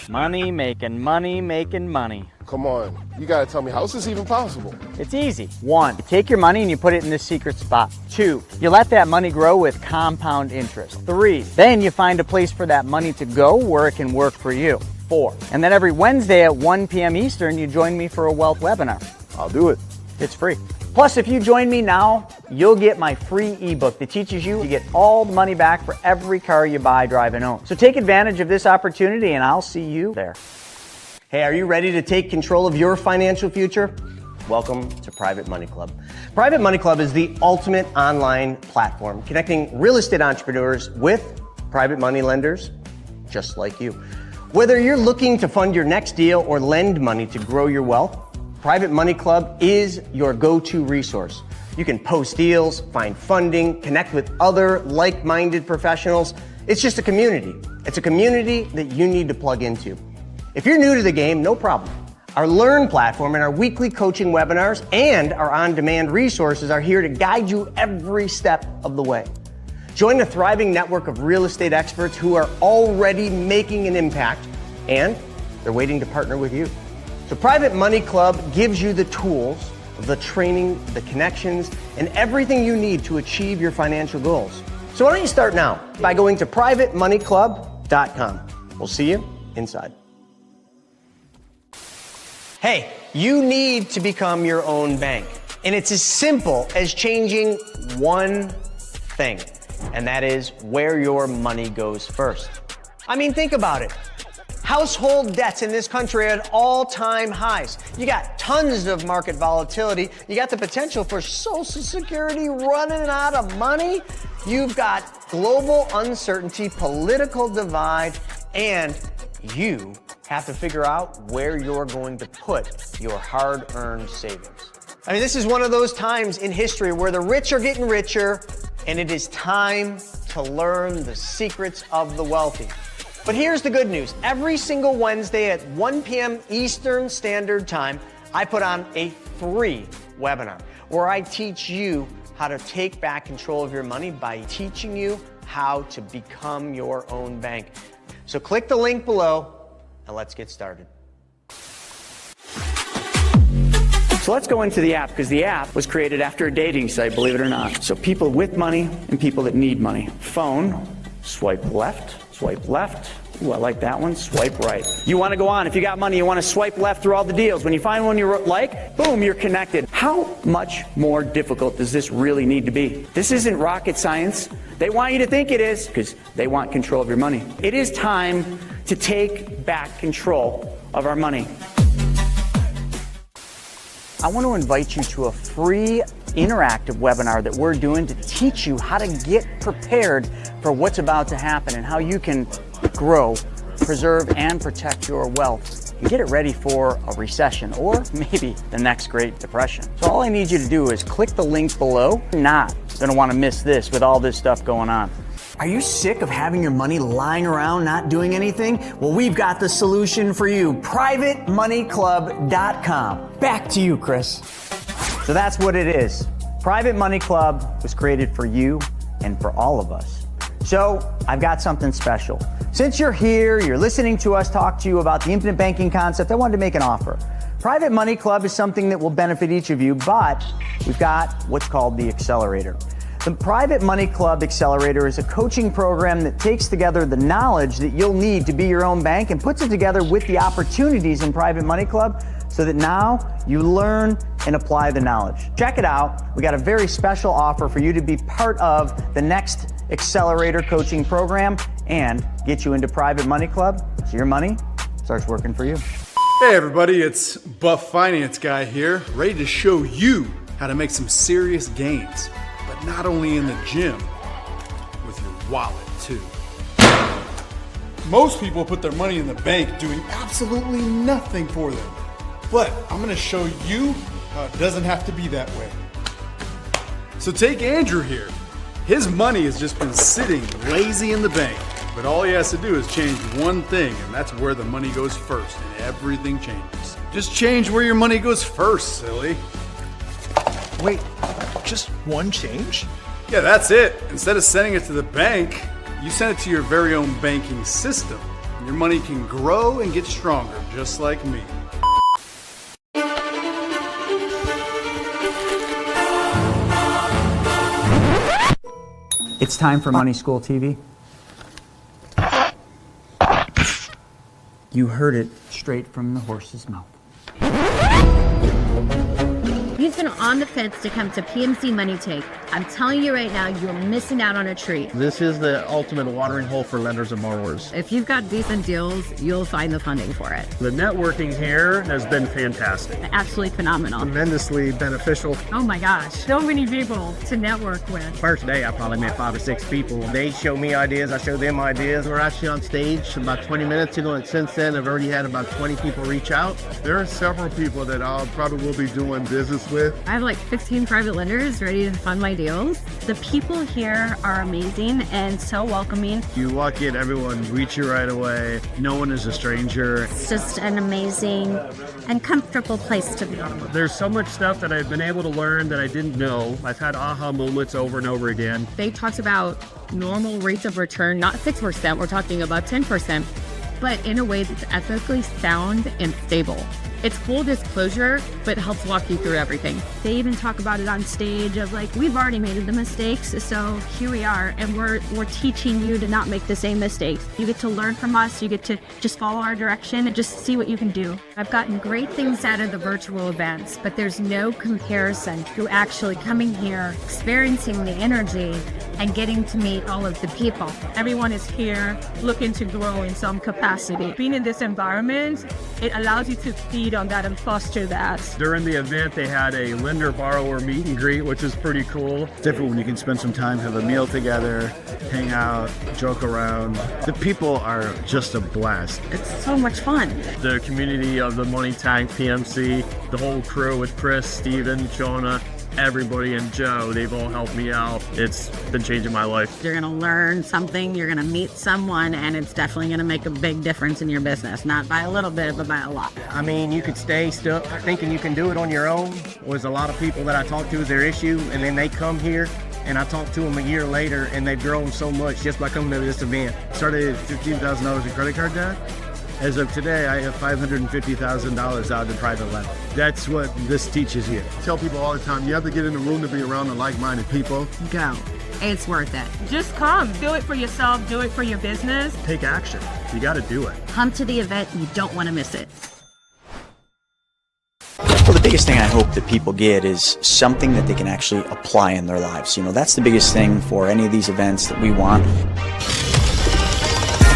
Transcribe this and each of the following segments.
Money making money making money. Come on, you gotta tell me, how is this even possible? It's easy. 1, you take your money and you put it in this secret spot. 2, you let that money grow with compound interest. 3, then you find a place for that money to go where it can work for you. 4, and then every Wednesday at 1 p.m. Eastern, you join me for a wealth webinar. I'll do it. It's free. Plus, if you join me now, you'll get my free ebook that teaches you to get all the money back for every car you buy, drive, and own. So take advantage of this opportunity and I'll see you there. Hey, are you ready to take control of your financial future? Welcome to Private Money Club. Private Money Club is the ultimate online platform connecting real estate entrepreneurs with private money lenders just like you. Whether you're looking to fund your next deal or lend money to grow your wealth, Private Money Club is your go-to resource. You can post deals, find funding, connect with other like-minded professionals. It's just a community. It's a community that you need to plug into. If you're new to the game, no problem. Our Learn platform and our weekly coaching webinars and our on-demand resources are here to guide you every step of the way. Join a thriving network of real estate experts who are already making an impact, and they're waiting to partner with you. So Private Money Club gives you the tools, the training, the connections, and everything you need to achieve your financial goals. So why don't you start now by going to privatemoneyclub.com. We'll see you inside. Hey, you need to become your own bank. And it's as simple as changing one thing, and that is where your money goes first. I mean, think about it. Household debts in this country are at all-time highs. You got tons of market volatility. You got the potential for Social Security running out of money. You've got global uncertainty, political divide, and you have to figure out where you're going to put your hard-earned savings. I mean, this is one of those times in history where the rich are getting richer, and it is time to learn the secrets of the wealthy. But here's the good news. Every single Wednesday at 1 p.m. Eastern Standard Time, I put on a free webinar where I teach you how to take back control of your money by teaching you how to become your own bank. So click the link below and let's get started. So let's go into the app, because the app was created after a dating site, believe it or not. So people with money and people that need money. Phone, swipe left. Swipe left. Ooh, I like that one. Swipe right. You want to go on. If you got money, you want to swipe left through all the deals. When you find one you like, boom, you're connected. How much more difficult does this really need to be? This isn't rocket science. They want you to think it is because they want control of your money. It is time to take back control of our money. I want to invite you to a free interactive webinar that we're doing to teach you how to get prepared for what's about to happen and how you can grow, preserve, and protect your wealth and get it ready for a recession or maybe the next Great Depression. So all I need you to do is click the link below. You're not going to want to miss this with all this stuff going on. Are you sick of having your money lying around not doing anything? Well, we've got the solution for you. PrivateMoneyClub.com. Back to you, Chris. So that's what it is. Private Money Club was created for you and for all of us. So I've got something special. Since you're here, you're listening to us talk to you about the infinite banking concept, I wanted to make an offer. Private Money Club is something that will benefit each of you, but we've got what's called the Accelerator. The Private Money Club Accelerator is a coaching program that takes together the knowledge that you'll need to be your own bank and puts it together with the opportunities in Private Money Club so that now you learn and apply the knowledge. Check it out. We got a very special offer for you to be part of the next Accelerator coaching program and get you into Private Money Club so your money starts working for you. Hey everybody, it's Buff Finance Guy here, ready to show you how to make some serious gains. But not only in the gym, with your wallet too. Most people put their money in the bank doing absolutely nothing for them. But I'm gonna show you how it doesn't have to be that way. So take Andrew here. His money has just been sitting lazy in the bank. But all he has to do is change one thing, and that's where the money goes first, and everything changes. Just change where your money goes first, silly. Wait, just one change? Yeah, that's it. Instead of sending it to the bank, you send it to your very own banking system. Your money can grow and get stronger, just like me. It's time for Money School TV. You heard it straight from the horse's mouth. He's been on the fence to come to PMC Money Take. I'm telling you right now, you're missing out on a treat. This is the ultimate watering hole for lenders and borrowers. If you've got decent deals, you'll find the funding for it. The networking here has been fantastic. Absolutely phenomenal. Tremendously beneficial. Oh my gosh, so many people to network with. First day, I probably met 5 or 6 people. They show me ideas, I show them ideas. We're actually on stage about 20 minutes ago, and since then, I've already had about 20 people reach out. There are several people that I'll probably will be doing business with. I have like 15 private lenders ready to fund my deals. The people here are amazing and so welcoming. You walk in, everyone greets you right away. No one is a stranger. It's just an amazing and comfortable place to be. There's so much stuff that I've been able to learn that I didn't know. I've had aha moments over and over again. They talked about normal rates of return, not 6%, we're talking about 10%, but in a way that's ethically sound and stable. It's full disclosure, but helps walk you through everything. They even talk about it on stage of like, we've already made the mistakes, so here we are, and we're teaching you to not make the same mistakes. You get to learn from us, you get to just follow our direction and just see what you can do. I've gotten great things out of the virtual events, but there's no comparison to actually coming here, experiencing the energy, and getting to meet all of the people. Everyone is here looking to grow in some capacity. Being in this environment, it allows you to feed on that and foster that. During the event, they had a lender-borrower meet and greet, which is pretty cool. It's different when you can spend some time, have a meal together, hang out, joke around. The people are just a blast. It's so much fun. The community of the Money Tank PMC, the whole crew with Chris, Steven, Jonah, everybody, and Joe, they've all helped me out. It's been changing my life. You're gonna learn something, you're gonna meet someone, and it's definitely gonna make a big difference in your business. Not by a little bit, but by a lot. I mean, you could stay stuck thinking you can do it on your own. There's a lot of people that I talk to is their issue, and then they come here, and I talk to them a year later, and they've grown so much just by coming to this event. Started at $15,000 in credit card debt. As of today, I have $550,000 out in private lending. That's what this teaches you. I tell people all the time, you have to get in the room to be around the like-minded people. Go. It's worth it. Just come. Do it for yourself. Do it for your business. Take action. You got to do it. Come to the event, you don't want to miss it. Well, the biggest thing I hope that people get is something that they can actually apply in their lives. You know, that's the biggest thing for any of these events that we want.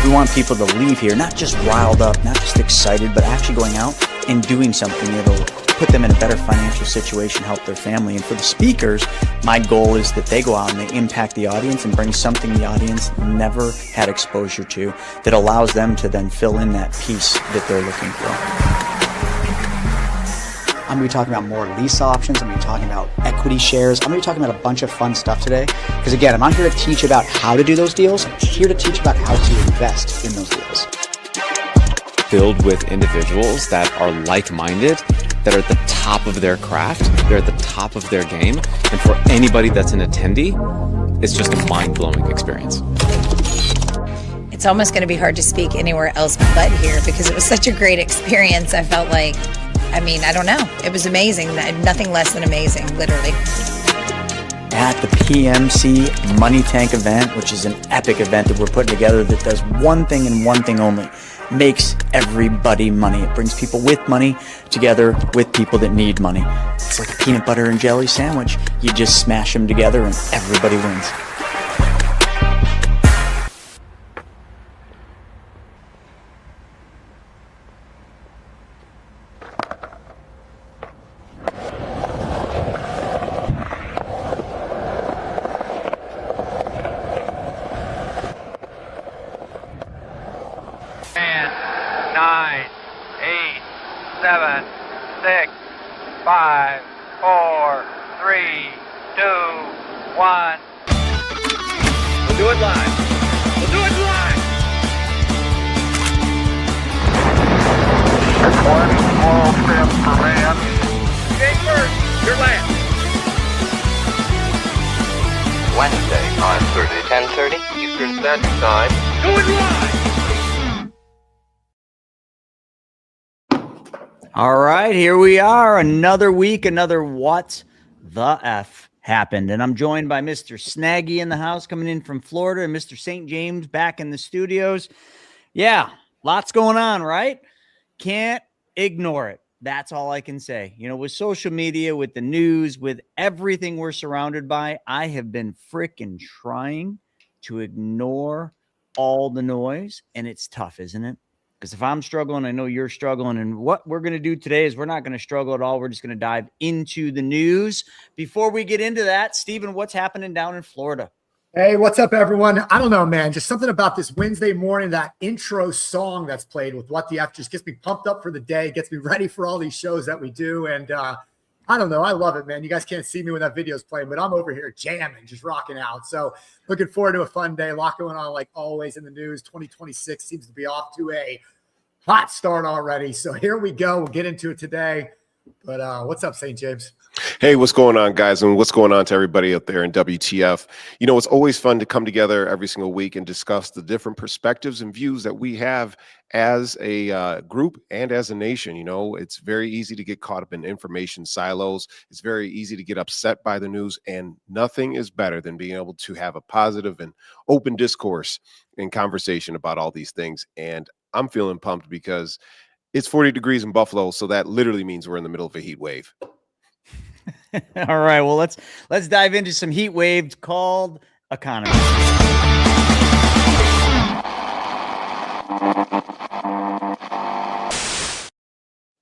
We want people to leave here not just riled up, not just excited, but actually going out and doing something that'll put them in a better financial situation, help their family. And for the speakers, my goal is that they go out and they impact the audience and bring something the audience never had exposure to that allows them to then fill in that piece that they're looking for. I'm going to be talking about more lease options. I'm going to be talking about equity shares. I'm going to be talking about a bunch of fun stuff today. Because again, I'm not here to teach about how to do those deals. I'm here to teach about how to invest in those deals. Filled with individuals that are like-minded, that are at the top of their craft, they're at the top of their game. And for anybody that's an attendee, it's just a mind-blowing experience. It's almost going to be hard to speak anywhere else but here because it was such a great experience. I felt like, I don't know. It was amazing. Nothing less than amazing, literally. At the PMC Money Tank event, which is an epic event that we're putting together that does one thing and one thing only, makes everybody money. It brings people with money together with people that need money. It's like a peanut butter and jelly sandwich. You just smash them together and everybody wins. Wednesday, 5:30, 10:30 Eastern Standard Time. Going live! All right, here we are. Another week, another What the F happened. And I'm joined by Mr. Snaggy in the house coming in from Florida and Mr. St. James back in the studios. Yeah, lots going on, right? Can't ignore it. That's all I can say. You know, with social media, with the news, with everything we're surrounded by, I have been freaking trying to ignore all the noise, and it's tough, isn't it? Because if I'm struggling, I know you're struggling. And what we're going to do today is we're not going to struggle at all. We're just going to dive into the news. Before we get into that, Stephen, what's happening down in Florida? Hey, what's up, everyone? I don't know, man. Just something about this Wednesday morning, that intro song that's played with What the F just gets me pumped up for the day, gets me ready for all these shows that we do. And I don't know. I love it, man. You guys can't see me when that video's playing, but I'm over here jamming, just rocking out. So looking forward to a fun day. A lot going on, like always, in the news. 2026 seems to be off to a hot start already. So here we go. We'll get into it today. But what's up, St. James? Hey, what's going on, guys? And what's going on to everybody out there in WTF? You know, it's always fun to come together every single week and discuss the different perspectives and views that we have as a group and as a nation. You know, it's very easy to get caught up in information silos. It's very easy to get upset by the news, and nothing is better than being able to have a positive and open discourse and conversation about all these things. And I'm feeling pumped because it's 40 degrees in Buffalo, so that literally means we're in the middle of a heat wave. All right, well, let's dive into some heat waves called economy.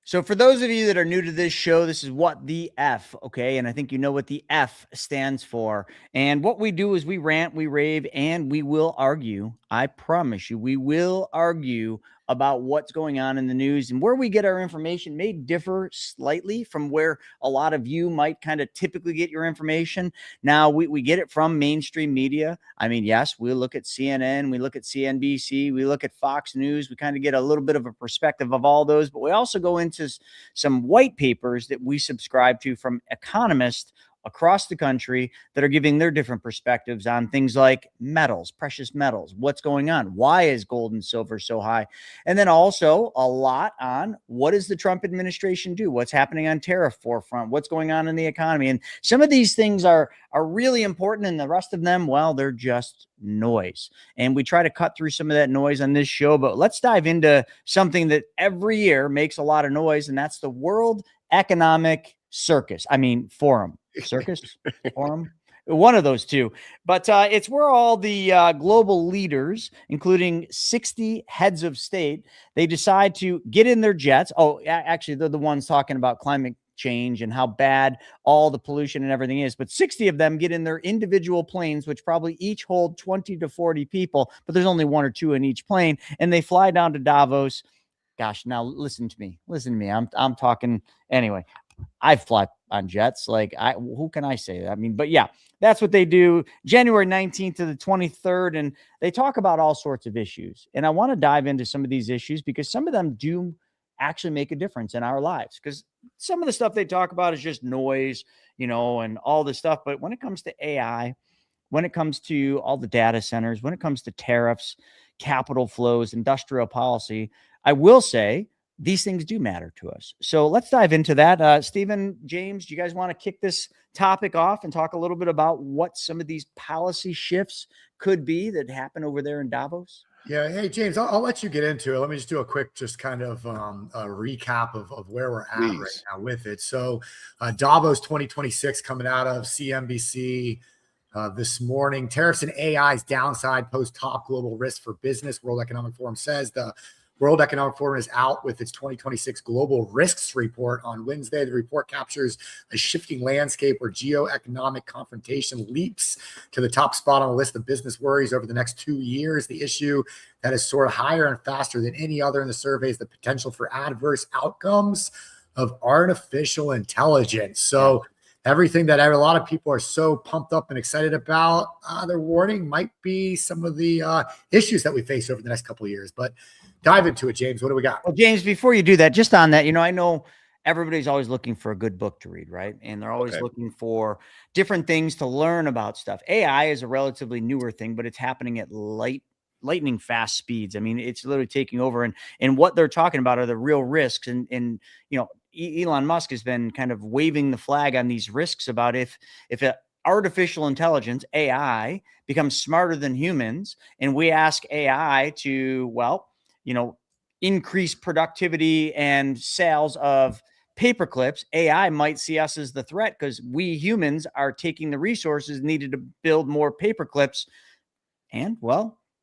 So for those of you that are new to this show, this is What the F, okay? And I think you know what the F stands for. And what we do is we rant, we rave, and we will argue. I promise you, we will argue about what's going on in the news, and where we get our information may differ slightly from where a lot of you might kind of typically get your information. Now, we get it from mainstream media. I mean, yes, we look at CNN, we look at CNBC, we look at Fox News. We kind of get a little bit of a perspective of all those, but we also go into some white papers that we subscribe to from economists across the country that are giving their different perspectives on things like metals, precious metals, what's going on, why is gold and silver so high, and then also a lot on what does the Trump administration do, what's happening on tariff forefront, what's going on in the economy. And some of these things are really important, and the rest of them, well, they're just noise. And we try to cut through some of that noise on this show, but let's dive into something that every year makes a lot of noise, and that's the World Economic Forum. Circus Forum, one of those two. But it's where all the global leaders, including 60 heads of state, they decide to get in their jets. Oh, actually, they're the ones talking about climate change and how bad all the pollution and everything is. But 60 of them get in their individual planes, which probably each hold 20 to 40 people, but there's only one or two in each plane. And they fly down to Davos. Gosh, now listen to me. I'm talking anyway. I fly on jets. Who can I say that? I mean, but yeah, that's what they do. January 19th to the 23rd. And they talk about all sorts of issues. And I want to dive into some of these issues because some of them do actually make a difference in our lives. Because some of the stuff they talk about is just noise, you know, and all this stuff. But when it comes to AI, when it comes to all the data centers, when it comes to tariffs, capital flows, industrial policy, I will say, these things do matter to us. So let's dive into that. Stephen, James, do you guys want to kick this topic off and talk a little bit about what some of these policy shifts could be that happen over there in Davos? Yeah. Hey, James, I'll let you get into it. Let me just do a quick, just kind of a recap of where we're at right now with it. So Davos 2026 coming out of CNBC this morning. Tariffs and AI's downside pose top global risk for business. World Economic Forum says the World Economic Forum is out with its 2026 Global Risks Report on Wednesday. The report captures a shifting landscape where geoeconomic confrontation leaps to the top spot on the list of business worries over the next 2 years. The issue that is soared higher and faster than any other in the survey is the potential for adverse outcomes of artificial intelligence. So everything that a lot of people are so pumped up and excited about, they're warning might be some of the issues that we face over the next couple of years. But dive into it, James. What do we got? Well, James, before you do that, just on that, you know, I know everybody's always looking for a good book to read, right? And they're always looking for different things to learn about stuff. AI is a relatively newer thing, but it's happening at light lightning fast speeds. I mean, it's literally taking over, and what they're talking about are the real risks. And Elon Musk has been kind of waving the flag on these risks about if artificial intelligence, AI, becomes smarter than humans, and we ask AI to, increase productivity and sales of paper clips, AI might see us as the threat because we humans are taking the resources needed to build more paper clips. And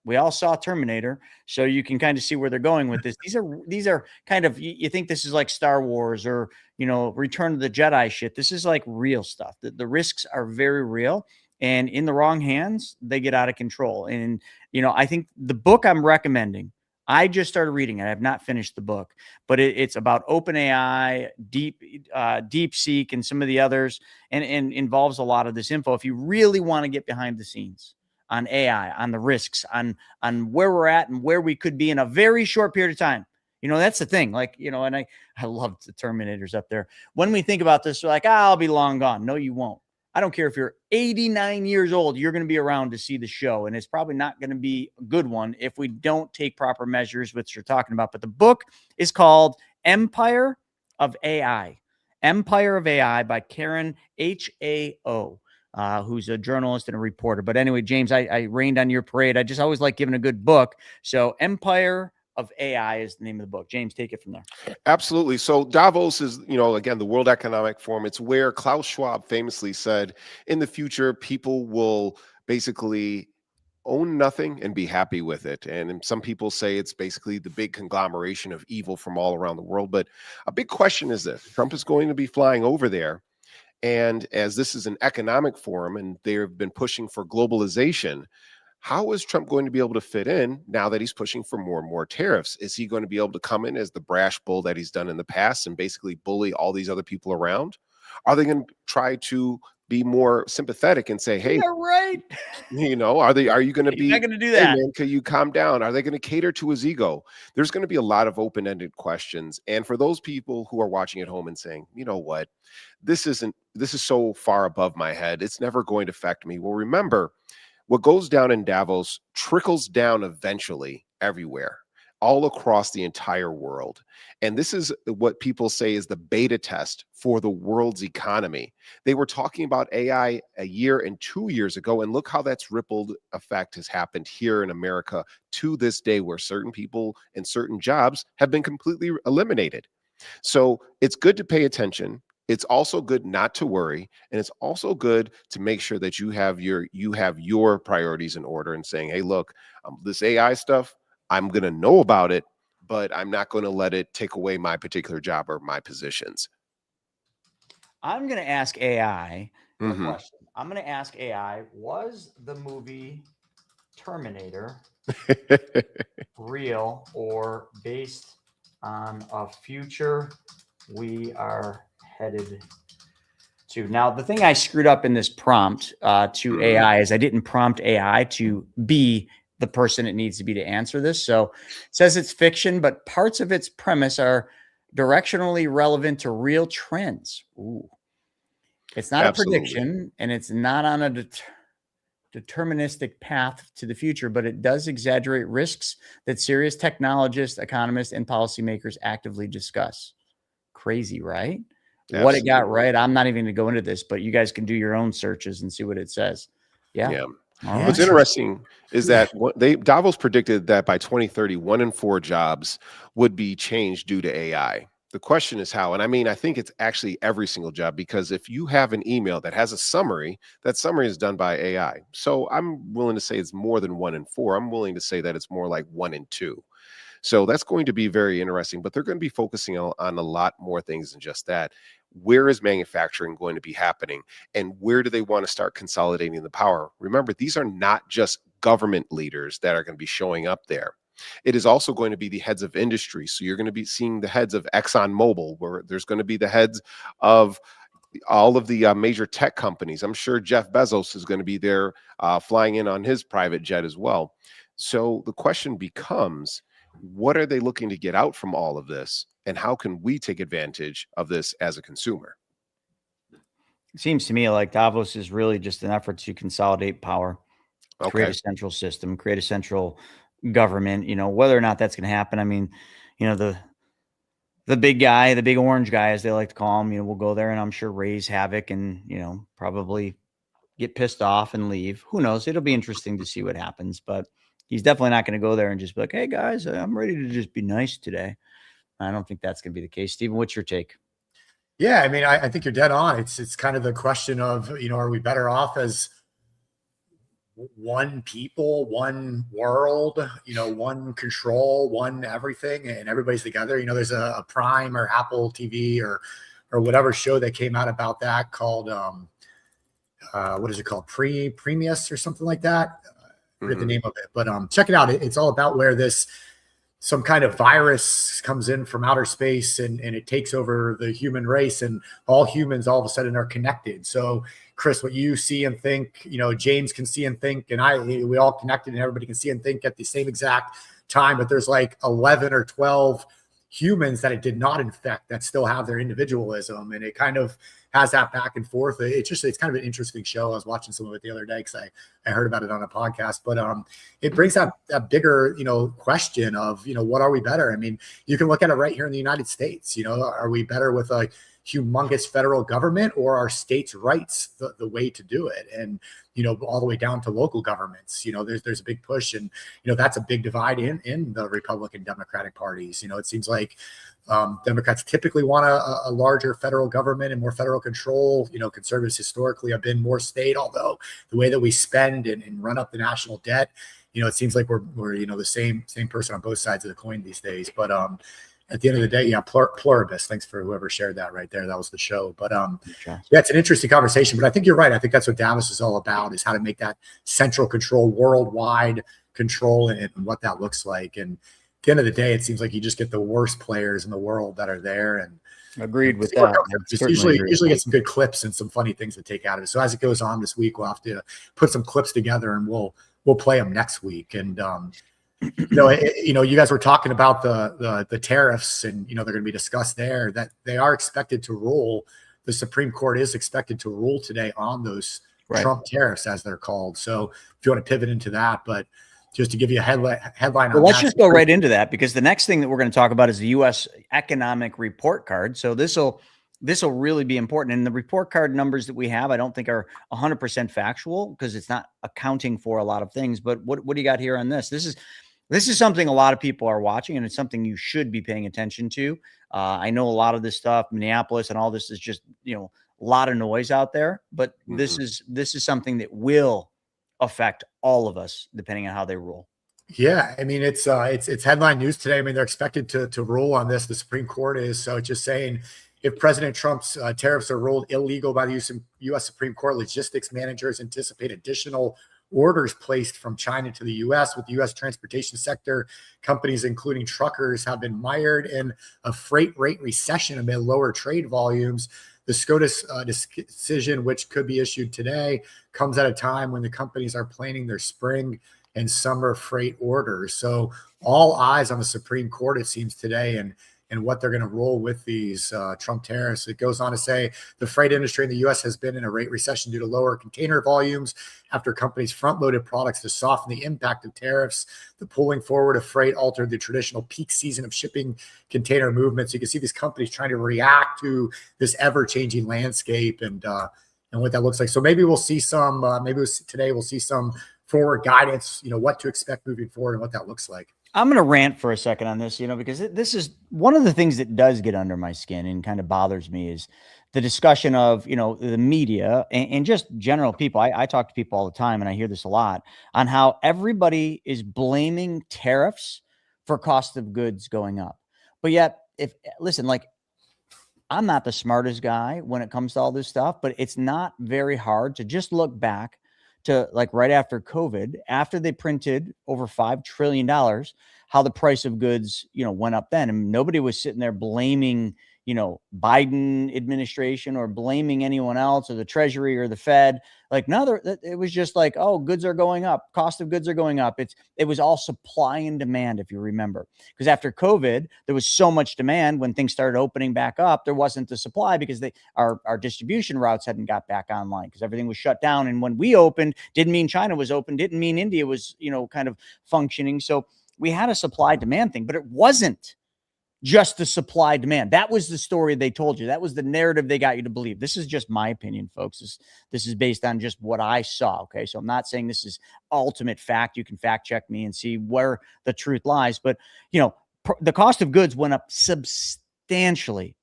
we all saw Terminator, so you can kind of see where they're going with this. These are kind of, you think this is like Star Wars or, Return of the Jedi shit. This is like real stuff. The risks are very real, and in the wrong hands, they get out of control. And, I think the book I'm recommending, I just started reading it. I have not finished the book, but it's about OpenAI, DeepSeek, and some of the others, and involves a lot of this info. If you really want to get behind the scenes on AI, on the risks, on where we're at and where we could be in a very short period of time. That's the thing. Like, and I love the Terminators up there. When we think about this, we're like, I'll be long gone. No, you won't. I don't care if you're 89 years old, you're going to be around to see the show. And it's probably not going to be a good one if we don't take proper measures, which you're talking about. But the book is called Empire of AI. Empire of AI by Karen H.A.O., who's a journalist and a reporter. But anyway, James, I rained on your parade. I just always like giving a good book. So Empire of AI is the name of the book. James, take it from there. Absolutely. So Davos is, again, the World Economic Forum. It's where Klaus Schwab famously said, in the future, people will basically own nothing and be happy with it. And some people say it's basically the big conglomeration of evil from all around the world. But a big question is this: Trump is going to be flying over there. And as this is an economic forum and they've been pushing for globalization, how is Trump going to be able to fit in now that he's pushing for more and more tariffs? Is he going to be able to come in as the brash bull that he's done in the past and basically bully all these other people around? Are they going to try to be more sympathetic and say, hey, yeah, right. Are you going to be not going to do that? Hey, man, can you calm down? Are they going to cater to his ego? There's going to be a lot of open-ended questions. And for those people who are watching at home and saying, you know what, this is so far above my head, it's never going to affect me. Well, remember, what goes down in Davos trickles down eventually everywhere, all across the entire world. And this is what people say is the beta test for the world's economy. They were talking about AI a year and 2 years ago, and look how that's rippled effect has happened here in America to this day, where certain people and certain jobs have been completely eliminated. So it's good to pay attention. It's also good not to worry, and it's also good to make sure that you have your priorities in order and saying, hey, look, this AI stuff, I'm going to know about it, but I'm not going to let it take away my particular job or my positions. I'm going to ask AI a question. I'm going to ask AI, was the movie Terminator real or based on a future we are headed to? Now, the thing I screwed up in this prompt to AI is I didn't prompt AI to be the person it needs to be to answer this. So it says it's fiction, but parts of its premise are directionally relevant to real trends. Ooh. It's not Absolutely. a prediction, and it's not on a deterministic path to the future, but it does exaggerate risks that serious technologists, economists, and policymakers actively discuss. Crazy, right? Absolutely. What it got right, I'm not even going to go into this, but you guys can do your own searches and see what it says. Yeah. What's interesting is that Davos predicted that by 2030, 1 in 4 jobs would be changed due to AI. The question is how. And I mean, I think it's actually every single job, because if you have an email that has a summary, that summary is done by AI. So I'm willing to say it's more than 1 in 4. I'm willing to say that it's more like 1 in 2. So that's going to be very interesting, but they're going to be focusing on a lot more things than just that. Where is manufacturing going to be happening, and where do they want to start consolidating the power? Remember, these are not just government leaders that are going to be showing up there. It is also going to be the heads of industry. So you're going to be seeing the heads of ExxonMobil, where there's going to be the heads of all of the major tech companies. I'm sure Jeff Bezos is going to be there flying in on his private jet as well. So the question becomes, what are they looking to get out from all of this? And how can we take advantage of this as a consumer? It seems to me like Davos is really just an effort to consolidate power, create a central system, create a central government, whether or not that's going to happen. I mean, the big guy, the big orange guy, as they like to call him, will go there and I'm sure raise havoc and, probably get pissed off and leave. Who knows? It'll be interesting to see what happens, but he's definitely not going to go there and just be like, hey guys, I'm ready to just be nice today. I don't think that's going to be the case. Steven, what's your take? Yeah, I mean, I think you're dead on. It's kind of the question of, are we better off as one people, one world, one control, one everything, and everybody's together? There's a Prime or Apple TV or whatever show that came out about that called what is it called? Premius or something like that. I forget the name of it, but check it out. It's all about where some kind of virus comes in from outer space and it takes over the human race, and all humans all of a sudden are connected. So Chris, what you see and think, James can see and think, and we all connected and everybody can see and think at the same exact time, but there's like 11 or 12 humans that it did not infect that still have their individualism, and it kind of has that back and forth. It's kind of an interesting show. I was watching some of it the other day because I heard about it on a podcast, but it brings that bigger question of what are we better? I mean, you can look at it right here in the United States. Are we better with a humongous federal government, or are states' rights the way to do it? And all the way down to local governments. There's a big push, and that's a big divide in the Republican Democratic parties. It seems like Democrats typically want a larger federal government and more federal control. Conservatives historically have been more state, although the way that we spend and run up the national debt, it seems like we're the same person on both sides of the coin these days. But at the end of the day, pluribus. Thanks for whoever shared that right there. That was the show. But yeah, it's an interesting conversation. But I think you're right. I think that's what Davos is all about, is how to make that central control, worldwide control, and what that looks like. And at the end of the day, it seems like you just get the worst players in the world that are there. And agreed with that. Just usually get some good clips and some funny things to take out of it. So as it goes on this week, we'll have to put some clips together and we'll play them next week. And you guys were talking about the tariffs, and they're going to be discussed there. That they are expected to rule. The Supreme Court is expected to rule today on those Trump tariffs, as they're called. So if you want to pivot into that, but just to give you a headline on let's just go right into that, because the next thing that we're going to talk about is the U.S. economic report card. So this will really be important. And the report card numbers that we have, I don't think are 100% factual, because it's not accounting for a lot of things. But what do you got here on this? This is something a lot of people are watching, and it's something you should be paying attention to. I know a lot of this stuff, Minneapolis and all this, is just, a lot of noise out there, but this is something that will affect all of us depending on how they rule. Yeah. I mean, it's headline news today. I mean, they're expected to rule on this. The Supreme Court is. So it's just saying, if President Trump's tariffs are ruled illegal by the U.S. Supreme Court, logistics managers anticipate additional orders placed from China to the U.S. With the U.S. transportation sector, companies including truckers have been mired in a freight rate recession amid lower trade volumes. The SCOTUS decision, which could be issued today, comes at a time when the companies are planning their spring and summer freight orders. So all eyes on the Supreme Court, it seems, today, and what they're going to roll with these Trump tariffs. It goes on to say the freight industry in the U.S. has been in a rate recession due to lower container volumes after companies front-loaded products to soften the impact of tariffs. The pulling forward of freight altered the traditional peak season of shipping container movements. You can see these companies trying to react to this ever-changing landscape and what that looks like. So maybe we'll see some. Today we'll see some forward guidance. What to expect moving forward and what that looks like. I'm going to rant for a second on this, because this is one of the things that does get under my skin and kind of bothers me, is the discussion of, the media and just general people. I talk to people all the time, and I hear this a lot, on how everybody is blaming tariffs for cost of goods going up. But yet, I'm not the smartest guy when it comes to all this stuff, but it's not very hard to just look back to right after COVID, after they printed over $5 trillion, how the price of goods, went up then. And nobody was sitting there blaming, Biden administration or blaming anyone else or the Treasury or the Fed. Like, no, it was just like, oh, goods are going up. Cost of goods are going up. It was all supply and demand, if you remember, because after COVID, there was so much demand. When things started opening back up, there wasn't the supply because our distribution routes hadn't got back online because everything was shut down. And when we opened, didn't mean China was open, didn't mean India was, kind of functioning. So we had a supply demand thing, but it wasn't just the supply demand. That was the story they told you. That was the narrative they got you to believe. This is just my opinion, folks. This is based on just what I saw. Okay. So I'm not saying this is ultimate fact. You can fact check me and see where the truth lies. But, the cost of goods went up substantially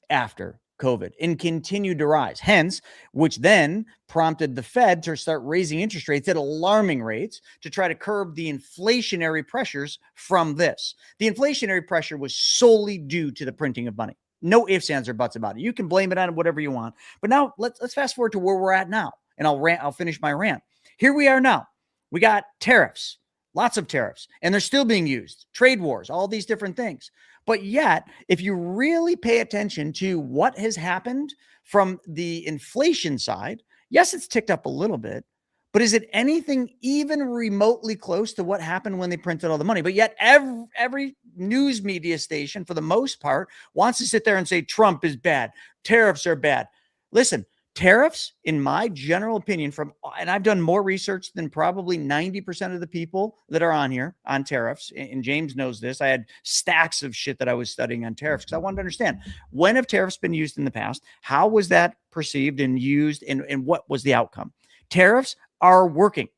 after COVID and continued to rise. Hence, which then prompted the Fed to start raising interest rates at alarming rates to try to curb the inflationary pressures from this. The inflationary pressure was solely due to the printing of money. No ifs, ands, or buts about it. You can blame it on whatever you want. But now let's fast forward to where we're at now. And I'll finish my rant. Here we are now. We got tariffs, lots of tariffs, and they're still being used. Trade wars, all these different things. But yet, if you really pay attention to what has happened from the inflation side, yes, it's ticked up a little bit, but is it anything even remotely close to what happened when they printed all the money? But yet every news media station, for the most part, wants to sit there and say Trump is bad, tariffs are bad. Listen, tariffs, in my general opinion, and I've done more research than probably 90% of the people that are on here on tariffs, and James knows this. I had stacks of shit that I was studying on tariffs because I wanted to understand, when have tariffs been used in the past? How was that perceived and used, and what was the outcome? Tariffs are working.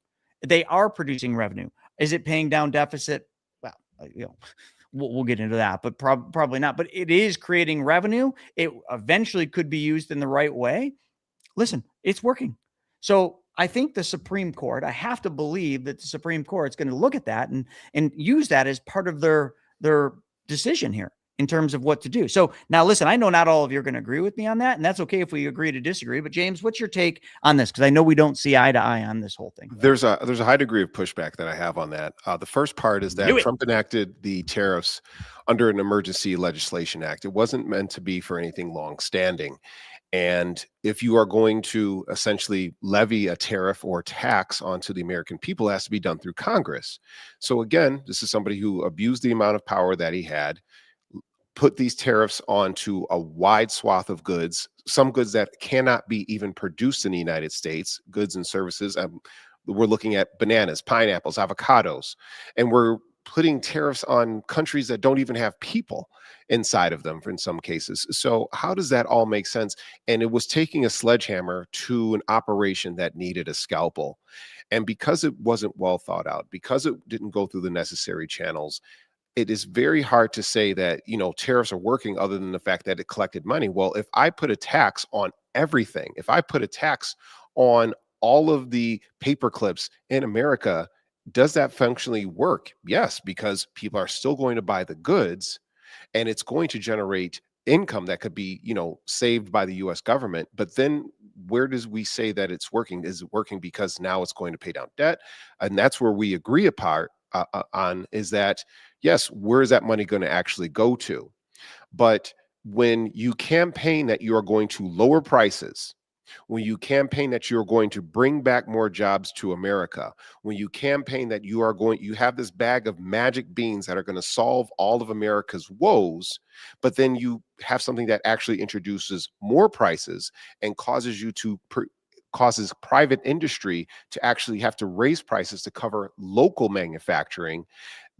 They are producing revenue. Is it paying down deficit? Well, we'll get into that, but probably not. But it is creating revenue. It eventually could be used in the right way. Listen, it's working. So I think the Supreme Court, I have to believe that the Supreme Court is going to look at that and use that as part of their decision here in terms of what to do. So now listen, I know not all of you are going to agree with me on that, and that's okay if we agree to disagree. But James, what's your take on this? Because I know we don't see eye to eye on this whole thing. There's a high degree of pushback that I have on that. The first part is that Trump enacted the tariffs under an emergency legislation act. It wasn't meant to be for anything long-standing. And if you are going to essentially levy a tariff or tax onto the American people, it has to be done through Congress. So again, this is somebody who abused the amount of power that he had, put these tariffs onto a wide swath of goods, some goods that cannot be even produced in the United States, goods and services. We're looking at bananas, pineapples, avocados, and we're putting tariffs on countries that don't even have people inside of them in some cases. So how does that all make sense? And it was taking a sledgehammer to an operation that needed a scalpel. And because it wasn't well thought out, because it didn't go through the necessary channels, it is very hard to say that, tariffs are working other than the fact that it collected money. Well, if I put a tax on everything, if I put a tax on all of the paper clips in America, does that functionally work? Yes, because people are still going to buy the goods, and it's going to generate income that could be, saved by the U.S. government. But then where does we say that it's working? Is it working because now it's going to pay down debt? And that's where we agree on is that, yes, where is that money going to actually go to? But when you campaign that you are going to lower prices, when you campaign that you're going to bring back more jobs to America, when you campaign that you have this bag of magic beans that are going to solve all of America's woes, but then you have something that actually introduces more prices and causes private industry to actually have to raise prices to cover local manufacturing,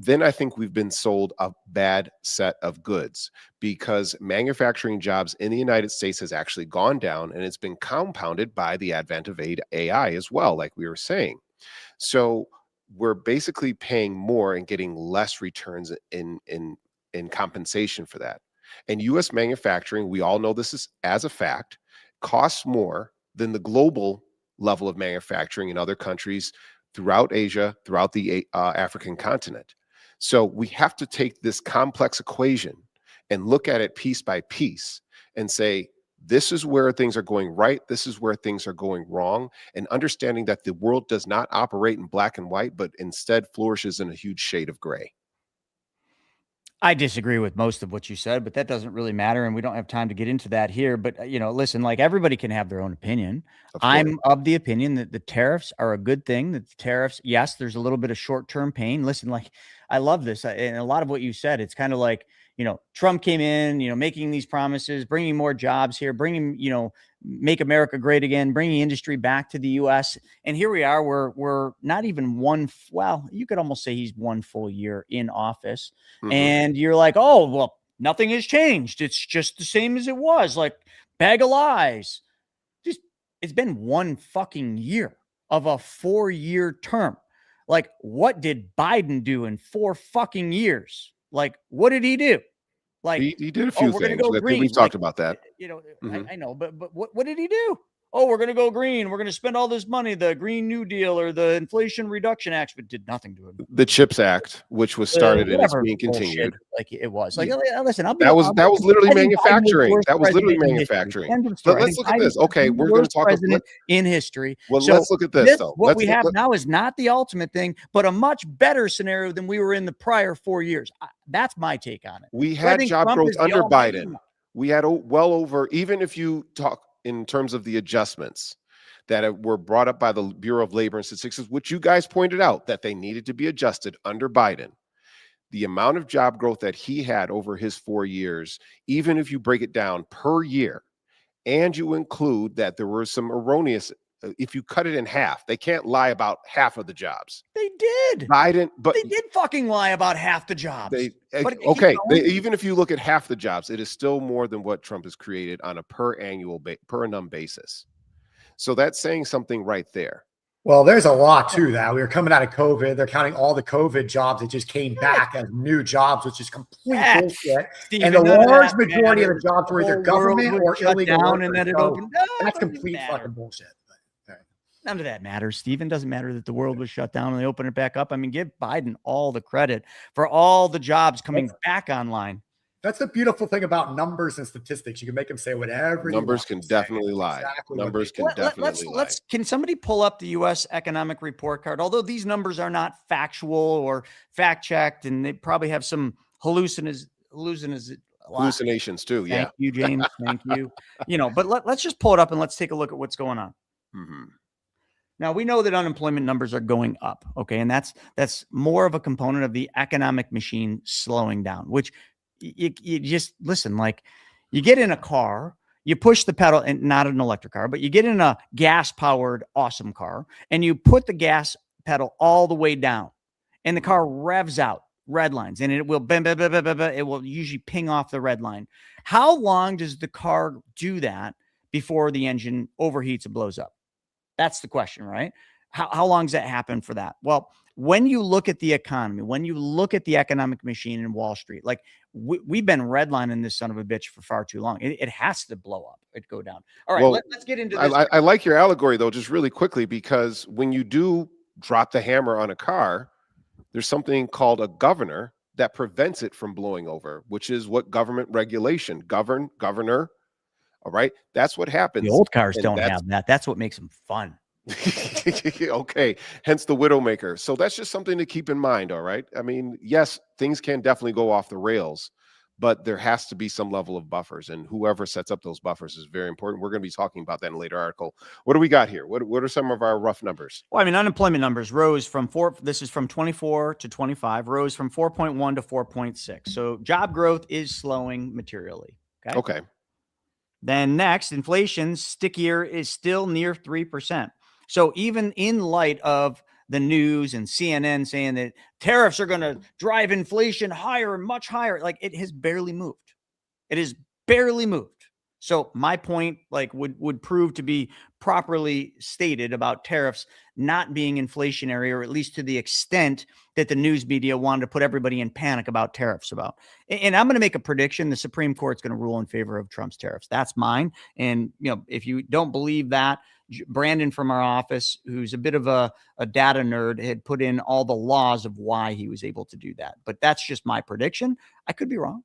then I think we've been sold a bad set of goods, because manufacturing jobs in the United States has actually gone down, and it's been compounded by the advent of AI as well, like we were saying. So we're basically paying more and getting less returns in compensation for that. And U.S. manufacturing, we all know this is as a fact, costs more than the global level of manufacturing in other countries throughout Asia, throughout the African continent. So we have to take this complex equation and look at it piece by piece and say, this is where things are going right, this is where things are going wrong, and understanding that the world does not operate in black and white, but instead flourishes in a huge shade of gray. I disagree with most of what you said, but that doesn't really matter, and we don't have time to get into that here. But listen, like everybody can have their own opinion. I'm of the opinion that the tariffs are a good thing. That the tariffs, yes, there's a little bit of short-term pain. Listen, like I love this, and a lot of what you said, it's kind of like Trump came in, making these promises, bringing more jobs here, bringing make America great again, bringing industry back to the U.S. And here we are. We're not even well, you could almost say he's 1 full year in office. And you're like, oh, well, nothing has changed. It's just the same as it was. Like, bag of lies. It's been 1 fucking year of a 4-year term. Like, what did Biden do in 4 fucking years? Like, what did he do? Like, he did a few things. We've talked about that. I know, but what did he do? Oh, we're going to go green. We're going to spend all this money, the Green New Deal or the Inflation Reduction Act, but did nothing to it. The CHIPS Act, which was started and it's being continued. Bullshit, like it was. Like, listen, that was literally manufacturing. That was literally manufacturing. But let's look at this. Okay, we're going to talk about in history. Well, let's look at this though. What we have now is not the ultimate thing, but a much better scenario than we were in the prior 4 years. That's my take on it. We had job growth under Biden. We had well over, even if you talk in terms of the adjustments that were brought up by the Bureau of Labor and Statistics, which you guys pointed out that they needed to be adjusted under Biden. The amount of job growth that he had over his 4 years, even if you break it down per year, and you include that there were some erroneous, if you cut it in half, they can't lie about half of the jobs. They did. Biden, but they did fucking lie about half the jobs. Even if you look at half the jobs, it is still more than what Trump has created on a per annum basis. So that's saying something right there. Well, there's a lot to that. We were coming out of COVID. They're counting all the COVID jobs that just came back as new jobs, which is complete bullshit. And the large majority of the jobs were either government or illegal workers. And then it opened up. That's complete fucking bullshit. None of that matters, Stephen. Doesn't matter that the world was shut down and they opened it back up. I mean, give Biden all the credit for all the jobs coming back online. That's the beautiful thing about numbers and statistics. You can make them say whatever. Numbers can definitely lie. Numbers can definitely lie. Can somebody pull up the U.S. economic report card? Although these numbers are not factual or fact checked, and they probably have some hallucinations too. Yeah. Thank you, James. Thank you. But let's just pull it up and let's take a look at what's going on. Now, we know that unemployment numbers are going up, okay? And that's more of a component of the economic machine slowing down, which you just listen, like you get in a car, you push the pedal, and not an electric car, but you get in a gas-powered awesome car, and you put the gas pedal all the way down, and the car revs out, red lines, and it will it will usually ping off the red line. How long does the car do that before the engine overheats and blows up? That's the question, right? How long does that happen for that? Well, when you look at the economy, when you look at the economic machine in Wall Street, like we've been redlining this son of a bitch for far too long. It has to blow up. It go down. All right, let's get into this. I like your allegory, though, just really quickly, because when you do drop the hammer on a car, there's something called a governor that prevents it from blowing over, which is what government regulation, governor. All right. That's what happens. The old cars don't have that. That's what makes them fun. Okay. Hence the Widowmaker. So that's just something to keep in mind. All right. I mean, yes, things can definitely go off the rails, but there has to be some level of buffers, and whoever sets up those buffers is very important. We're going to be talking about that in a later article. What do we got here? What are some of our rough numbers? Well, I mean, unemployment numbers rose from this is from 24 to 25, rose from 4.1 to 4.6. So job growth is slowing materially. Okay. Then next, inflation stickier is still near 3%. So even in light of the news and CNN saying that tariffs are going to drive inflation higher and much higher, like it has barely moved. It has barely moved. So my point, like, would prove to be properly stated about tariffs not being inflationary, or at least to the extent that the news media wanted to put everybody in panic about tariffs about. And I'm going to make a prediction. The Supreme Court's going to rule in favor of Trump's tariffs. That's mine. And, if you don't believe that, Brandon from our office, who's a bit of a data nerd, had put in all the laws of why he was able to do that. But that's just my prediction. I could be wrong.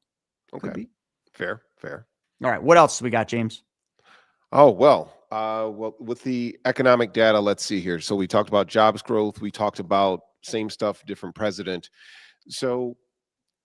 Okay. Fair. All right. What else do we got, James? Oh, well, with the economic data, let's see here. So we talked about jobs growth. We talked about same stuff, different president. So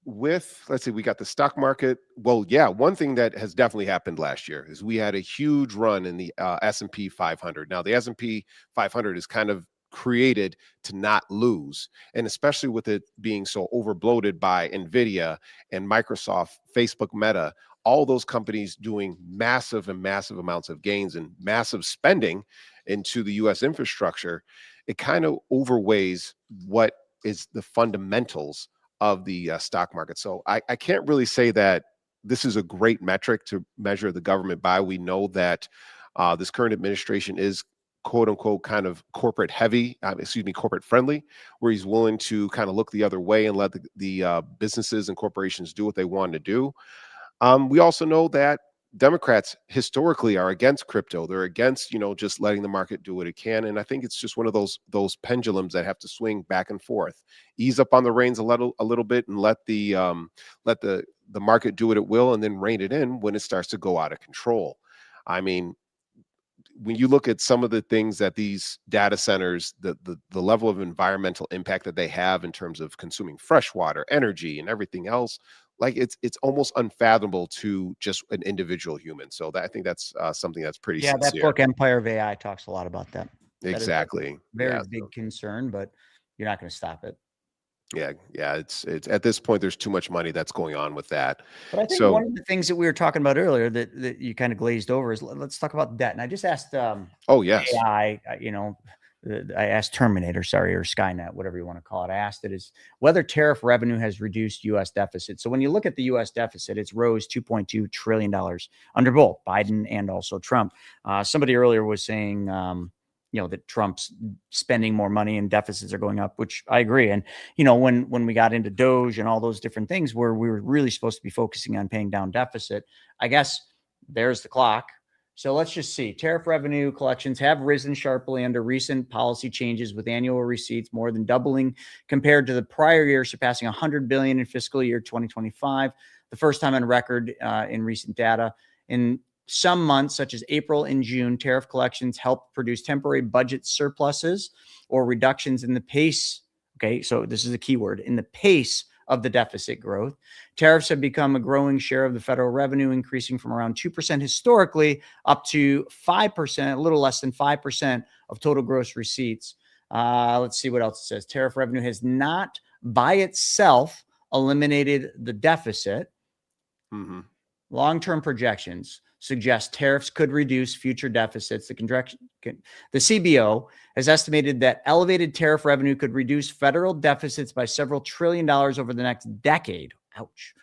let's see, we got the stock market. Well, yeah, one thing that has definitely happened last year is we had a huge run in the S&P 500. Now, the S&P 500 is kind of created to not lose, and especially with it being so overbloated by Nvidia and Microsoft, Facebook, Meta, all those companies doing massive amounts of gains and massive spending into the U.S. infrastructure. It kind of overweighs what is the fundamentals of the stock market. So I can't really say that this is a great metric to measure the government by. We know that this current administration is quote unquote kind of corporate heavy, corporate friendly, where he's willing to kind of look the other way and let the businesses and corporations do what they want to do. We also know that Democrats historically are against crypto. They're against, just letting the market do what it can. And I think it's just one of those pendulums that have to swing back and forth. Ease up on the reins a little bit and let the market do what it will, and then rein it in when it starts to go out of control. I mean, when you look at some of the things that these data centers, the level of environmental impact that they have in terms of consuming fresh water, energy, and everything else, like it's almost unfathomable to just an individual human. So I think that's something that's pretty sincere. That book Empire of AI talks a lot about that. Exactly. Very big concern, but you're not going to stop it. Yeah. It's at this point, there's too much money that's going on with that. But I think one of the things that we were talking about earlier that you kind of glazed over is let's talk about debt. And I just asked AI, I asked Terminator, or Skynet, whatever you want to call it. I asked it is whether tariff revenue has reduced U.S. deficit. So when you look at the U.S. deficit, it's rose $2.2 trillion under both Biden and also Trump. Somebody earlier was saying, that Trump's spending more money and deficits are going up, which I agree. And, when we got into Doge and all those different things where we were really supposed to be focusing on paying down deficit, I guess there's the clock. So let's just see. Tariff revenue collections have risen sharply under recent policy changes, with annual receipts more than doubling compared to the prior year, surpassing $100 billion in fiscal year 2025, the first time on record in recent data. In some months, such as April and June, tariff collections helped produce temporary budget surpluses or reductions in the pace. Okay, so this is a key word, in the pace of the deficit growth. Tariffs have become a growing share of the federal revenue, increasing from around 2% historically up to 5%, a little less than 5% of total gross receipts. Let's see what else it says. Tariff revenue has not by itself eliminated the deficit. Mm-hmm. Long-term projections suggest tariffs could reduce future deficits. The CBO has estimated that elevated tariff revenue could reduce federal deficits by several $1 trillion over the next decade. Ouch.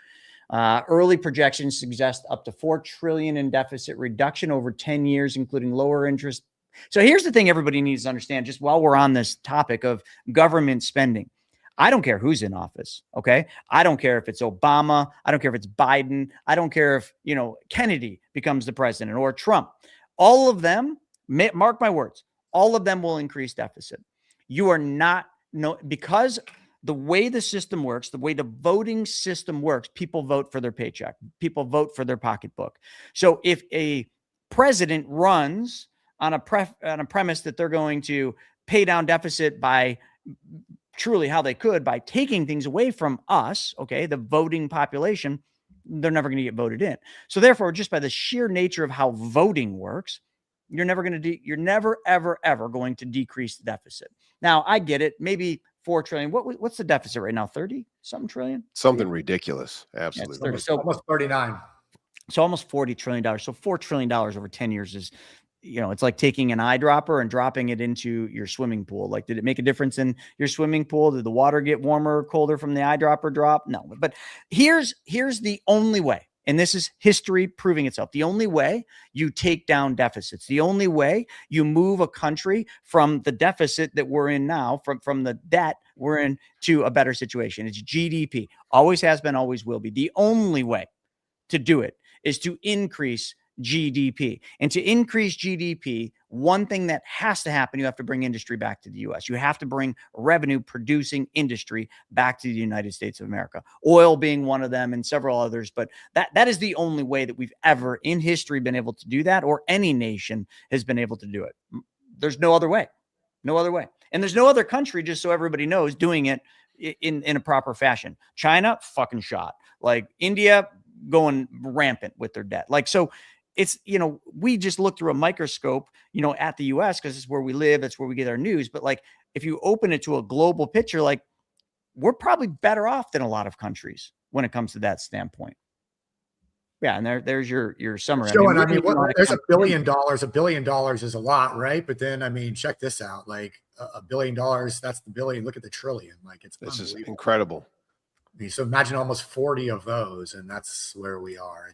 Early projections suggest up to $4 trillion in deficit reduction over 10 years, including lower interest. So here's the thing everybody needs to understand, just while we're on this topic of government spending. I don't care who's in office. Okay. I don't care if it's Obama. I don't care if it's Biden. I don't care if, Kennedy becomes the president or Trump. All of them, mark my words, all of them will increase deficit. You are not, because the way the system works, the way the voting system works, people vote for their paycheck. People vote for their pocketbook. So if a president runs on a premise that they're going to pay down deficit by truly how they could by taking things away from us, okay, the voting population, they're never going to get voted in. So therefore, just by the sheer nature of how voting works, you're never ever going to decrease the deficit. Now, I get it. Maybe $4 trillion. What's the deficit right now? 30 something trillion? Something ridiculous. Absolutely. So almost 39. So almost $40 trillion. So $4 trillion over 10 years is, it's like taking an eyedropper and dropping it into your swimming pool. Like, did it make a difference in your swimming pool? Did the water get warmer or colder from the eyedropper drop? No. But here's the only way, and this is history proving itself. The only way you take down deficits, the only way you move a country from the deficit that we're in now, from the debt we're in, to a better situation. It's GDP. Always has been, always will be. The only way to do it is to increase GDP. And to increase GDP, one thing that has to happen, you have to bring industry back to the U.S. You have to bring revenue producing industry back to the United States of America. Oil being one of them and several others. But that is the only way that we've ever in history been able to do that, or any nation has been able to do it. There's no other way. No other way. And there's no other country, just so everybody knows, doing it in a proper fashion. China, fucking shot. Like India going rampant with their debt. Like, so it's, we just look through a microscope, at the US because it's where we live. It's where we get our news. But like, if you open it to a global picture, like we're probably better off than a lot of countries when it comes to that standpoint. Yeah, and there's your summary. Showing, there's $1 billion. $1 billion is a lot, right? But then, check this out. Like $1 billion, that's the billion. Look at the trillion. Like this is incredible. So imagine almost 40 of those, and that's where we are.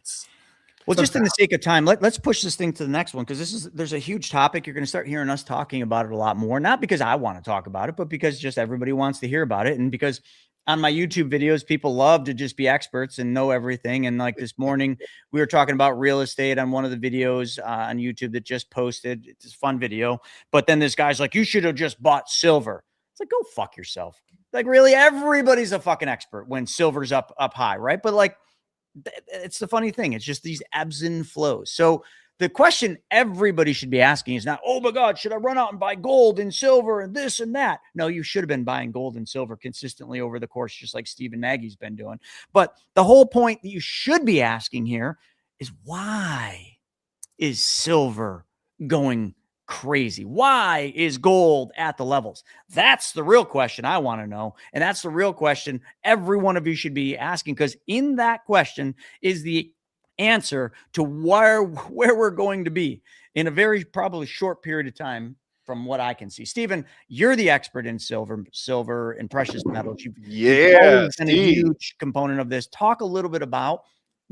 Well, just in the sake of time, let's push this thing to the next one, because there's a huge topic. You're going to start hearing us talking about it a lot more, not because I want to talk about it, but because just everybody wants to hear about it, and because on my YouTube videos, people love to just be experts and know everything. And like this morning, we were talking about real estate on one of the videos on YouTube that just posted. It's a fun video. But then this guy's like, you should have just bought silver. It's like, go fuck yourself. Like, really, everybody's a fucking expert when silver's up high, right? But like, it's the funny thing. It's just these ebbs and flows. So the question everybody should be asking is not, oh my God, should I run out and buy gold and silver and this and that? No, you should have been buying gold and silver consistently over the course, just like Stephen Nagy's been doing. But the whole point that you should be asking here is, why is silver going crazy? Why is gold at the levels? That's the real question I want to know. And that's the real question every one of you should be asking, because in that question is the answer to where we're going to be in a very probably short period of time from what I can see. Stephen, you're the expert in silver and precious metals. You've always been a huge component of this. Talk a little bit about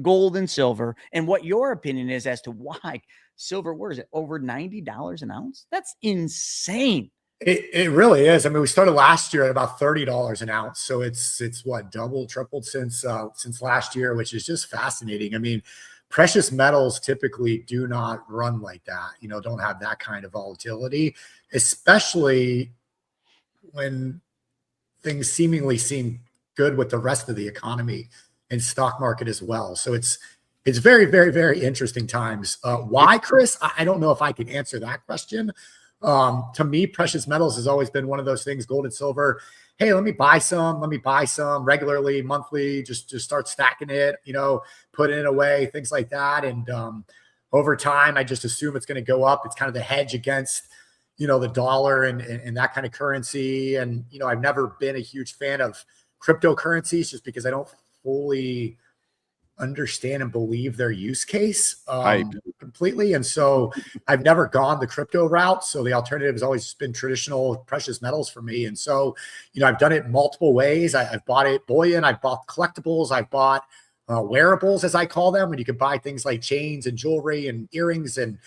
gold and silver and what your opinion is as to why silver, where is it, over $90 an ounce? That's insane. It really is. We started last year at about $30 an ounce. So it's what, doubled, tripled since last year, which is just fascinating. Precious metals typically do not run like that, don't have that kind of volatility, especially when things seemingly seem good with the rest of the economy and stock market as well. So it's very, very, very interesting times. Why, Chris? I don't know if I can answer that question. To me, precious metals has always been one of those things, gold and silver. Hey, let me buy some regularly, monthly, just start stacking it, put it away, things like that. And over time, I just assume it's going to go up. It's kind of the hedge against, the dollar and that kind of currency. And, I've never been a huge fan of cryptocurrencies just because I don't fully understand and believe their use case completely. And so I've never gone the crypto route. So the alternative has always been traditional precious metals for me. And so, I've done it multiple ways. I've bought it bullion. I've bought collectibles. I've bought wearables, as I call them, when you can buy things like chains and jewelry and earrings and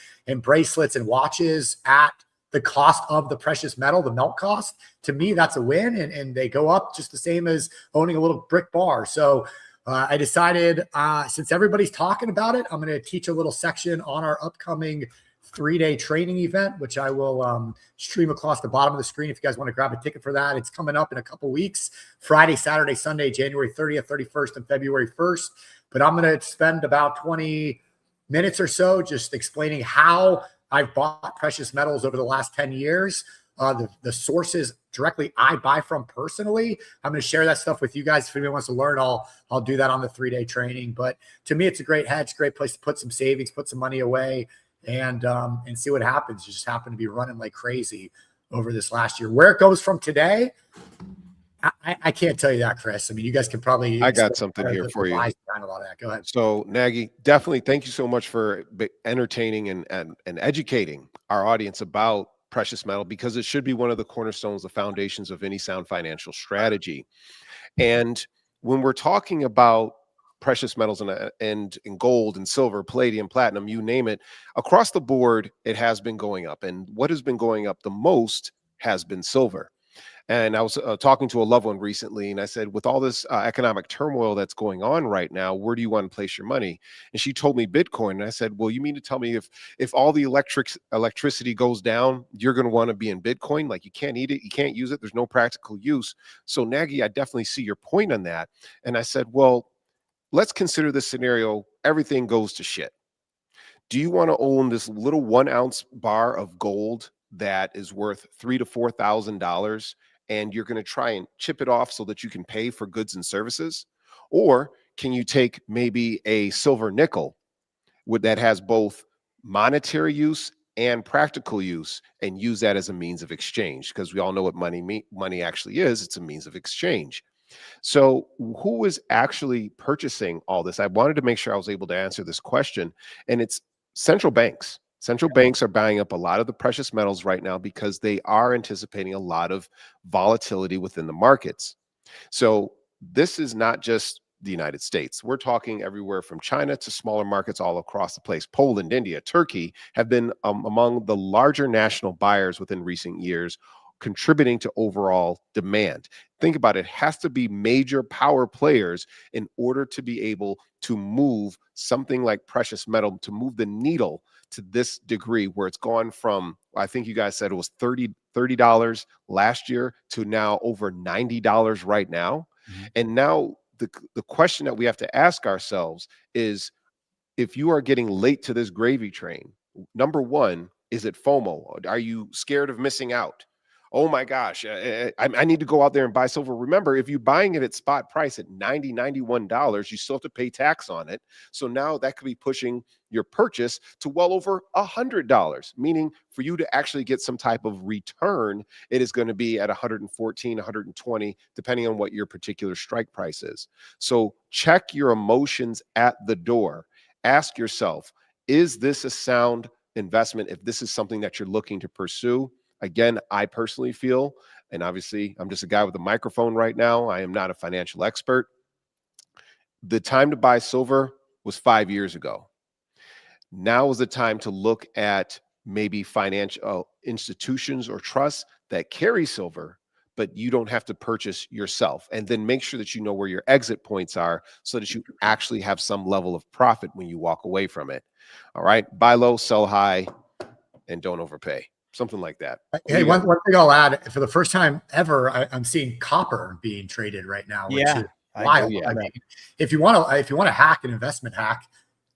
bracelets and watches at the cost of the precious metal, the melt cost. To me, that's a win. And they go up just the same as owning a little brick bar. So I decided, since everybody's talking about it, I'm going to teach a little section on our upcoming 3-day training event, which I will stream across the bottom of the screen if you guys want to grab a ticket for that. It's coming up in a couple weeks, Friday, Saturday, Sunday, January 30th, 31st, and February 1st. But I'm going to spend about 20 minutes or so just explaining how I've bought precious metals over the last 10 years, the sources directly I buy from personally. I'm going to share that stuff with you guys. If anyone wants to learn, I'll do that on the 3-day training. But to me, it's a great hedge, great place to put some savings, put some money away, and see what happens. You just happen to be running like crazy over this last year. Where it goes from today, I can't tell you that, Chris. You guys can probably. I got something here for you. Go ahead. So, Nagy, definitely thank you so much for entertaining and educating our audience about precious metal, because it should be one of the cornerstones, the foundations of any sound financial strategy. And when we're talking about precious metals and gold and silver, palladium, platinum, you name it, across the board, it has been going up. And what has been going up the most has been silver. And I was talking to a loved one recently, and I said, with all this economic turmoil that's going on right now, where do you want to place your money? And she told me Bitcoin. And I said, well, you mean to tell me if all the electricity goes down, you're going to want to be in Bitcoin? Like, you can't eat it, you can't use it, there's no practical use. So, Nagy, I definitely see your point on that. And I said, well, let's consider this scenario. Everything goes to shit. Do you want to own this little 1 ounce bar of gold that is worth $3,000 to $4,000? and you're going to try and chip it off so that you can pay for goods and services? Or can you take maybe a silver nickel that has both monetary use and practical use and use that as a means of exchange? Because we all know what money actually is. It's a means of exchange. So who is actually purchasing all this? I wanted to make sure I was able to answer this question, and it's central banks. Central banks are buying up a lot of the precious metals right now because they are anticipating a lot of volatility within the markets. So this is not just the United States. We're talking everywhere from China to smaller markets all across the place. Poland, India, Turkey have been among the larger national buyers within recent years, contributing to overall demand. Think about it. It has to be major power players in order to be able to move something like precious metal, to move the needle to this degree, where it's gone from, I think you guys said it was $30 last year to now over $90 right now. And now the question that we have to ask ourselves is, if you are getting late to this gravy train, number one, is it FOMO? Are you scared of missing out? Oh my gosh, I need to go out there and buy silver. Remember, if you're buying it at spot price at $90, $91, you still have to pay tax on it. So now that could be pushing your purchase to well over $100, meaning for you to actually get some type of return, it is going to be at 114, 120, depending on what your particular strike price is. So check your emotions at the door. Ask yourself, is this a sound investment if this is something that you're looking to pursue? Again, I personally feel, and obviously I'm just a guy with a microphone right now, I am not a financial expert. The time to buy silver was 5 years ago. Now is the time to look at maybe financial institutions or trusts that carry silver, but you don't have to purchase yourself. And then make sure that you know where your exit points are so that you actually have some level of profit when you walk away from it. All right, buy low, sell high, and don't overpay. Something like that. Hey, one thing I'll add, for the first time ever, I'm seeing copper being traded right now, which is wild. I mean, if you want to hack an investment hack,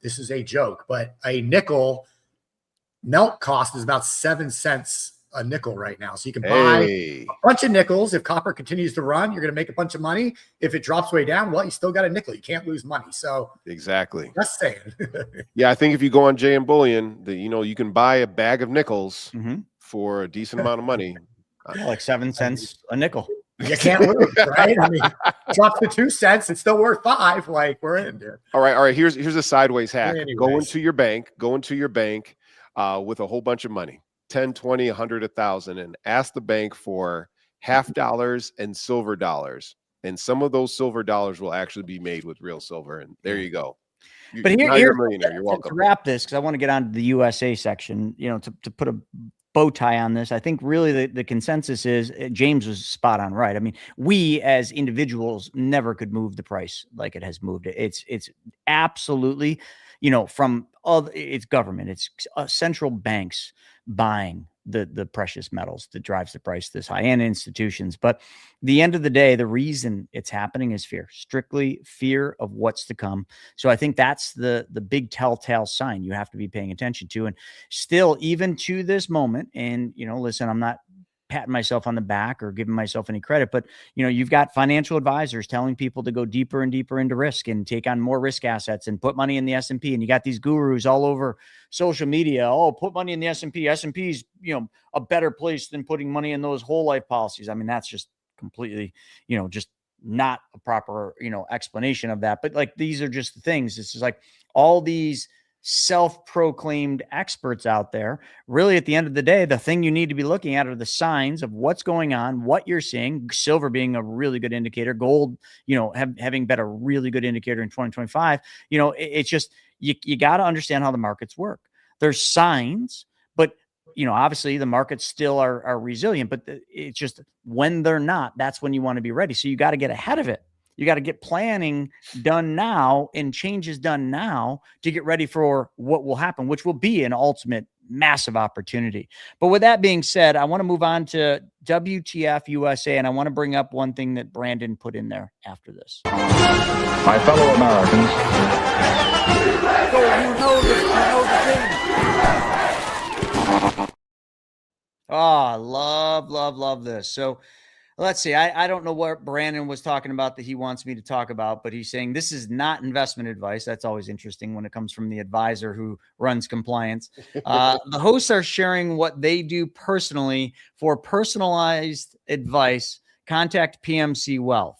this is a joke, but a nickel melt cost is about 7 cents a nickel right now. So you can buy a bunch of nickels. If copper continues to run, you're going to make a bunch of money. If it drops way down, well, you still got a nickel. You can't lose money. So exactly. Just saying. Yeah, I think if you go on JM Bullion, you can buy a bag of nickels for a decent amount of money. Yeah, like 7 cents a nickel. You can't lose, right? I mean, drops to 2 cents. It's still worth 5. Like, we're in there. All right. Here's a sideways hack. Anyways. Go into your bank with a whole bunch of money. 10, 20, 100, 1,000, and ask the bank for $50 and silver dollars. And some of those silver dollars will actually be made with real silver. And there you go. But you're a millionaire. You're welcome. To wrap this, because I want to get on to the USA section, to put a bow tie on this, I think really the consensus is James was spot on, right? I mean, we as individuals never could move the price like it has moved. It's absolutely, from it's government, it's central banks buying the precious metals that drives the price this high, and institutions. But the end of the day, the reason it's happening is fear, strictly fear of what's to come. So I think that's the big telltale sign you have to be paying attention to. And still, even to this moment, and listen, I'm not patting myself on the back or giving myself any credit, but you've got financial advisors telling people to go deeper and deeper into risk and take on more risk assets and put money in the S&P. And you got these gurus all over social media. Oh, put money in the S&P. S&P's, a better place than putting money in those whole life policies. I mean, that's just completely, just not a proper, explanation of that. But like, these are just the things. This is like all these self-proclaimed experts out there. Really, at the end of the day, the thing you need to be looking at are the signs of what's going on, what you're seeing. Silver being a really good indicator, gold, having been a really good indicator in 2025. It's just, you got to understand how the markets work. There's signs, but obviously the markets still are resilient, but it's just when they're not, that's when you want to be ready. So you got to get ahead of it. You got to get planning done now and changes done now to get ready for what will happen, which will be an ultimate massive opportunity. But with that being said, I want to move on to WTF USA, and I want to bring up one thing that Brandon put in there after this. My fellow Americans. Oh, love this. So Let's see. I don't know what Brandon was talking about that he wants me to talk about, but he's saying this is not investment advice. That's always interesting when it comes from the advisor who runs compliance. The hosts are sharing what they do personally. For personalized advice, contact PMC Wealth.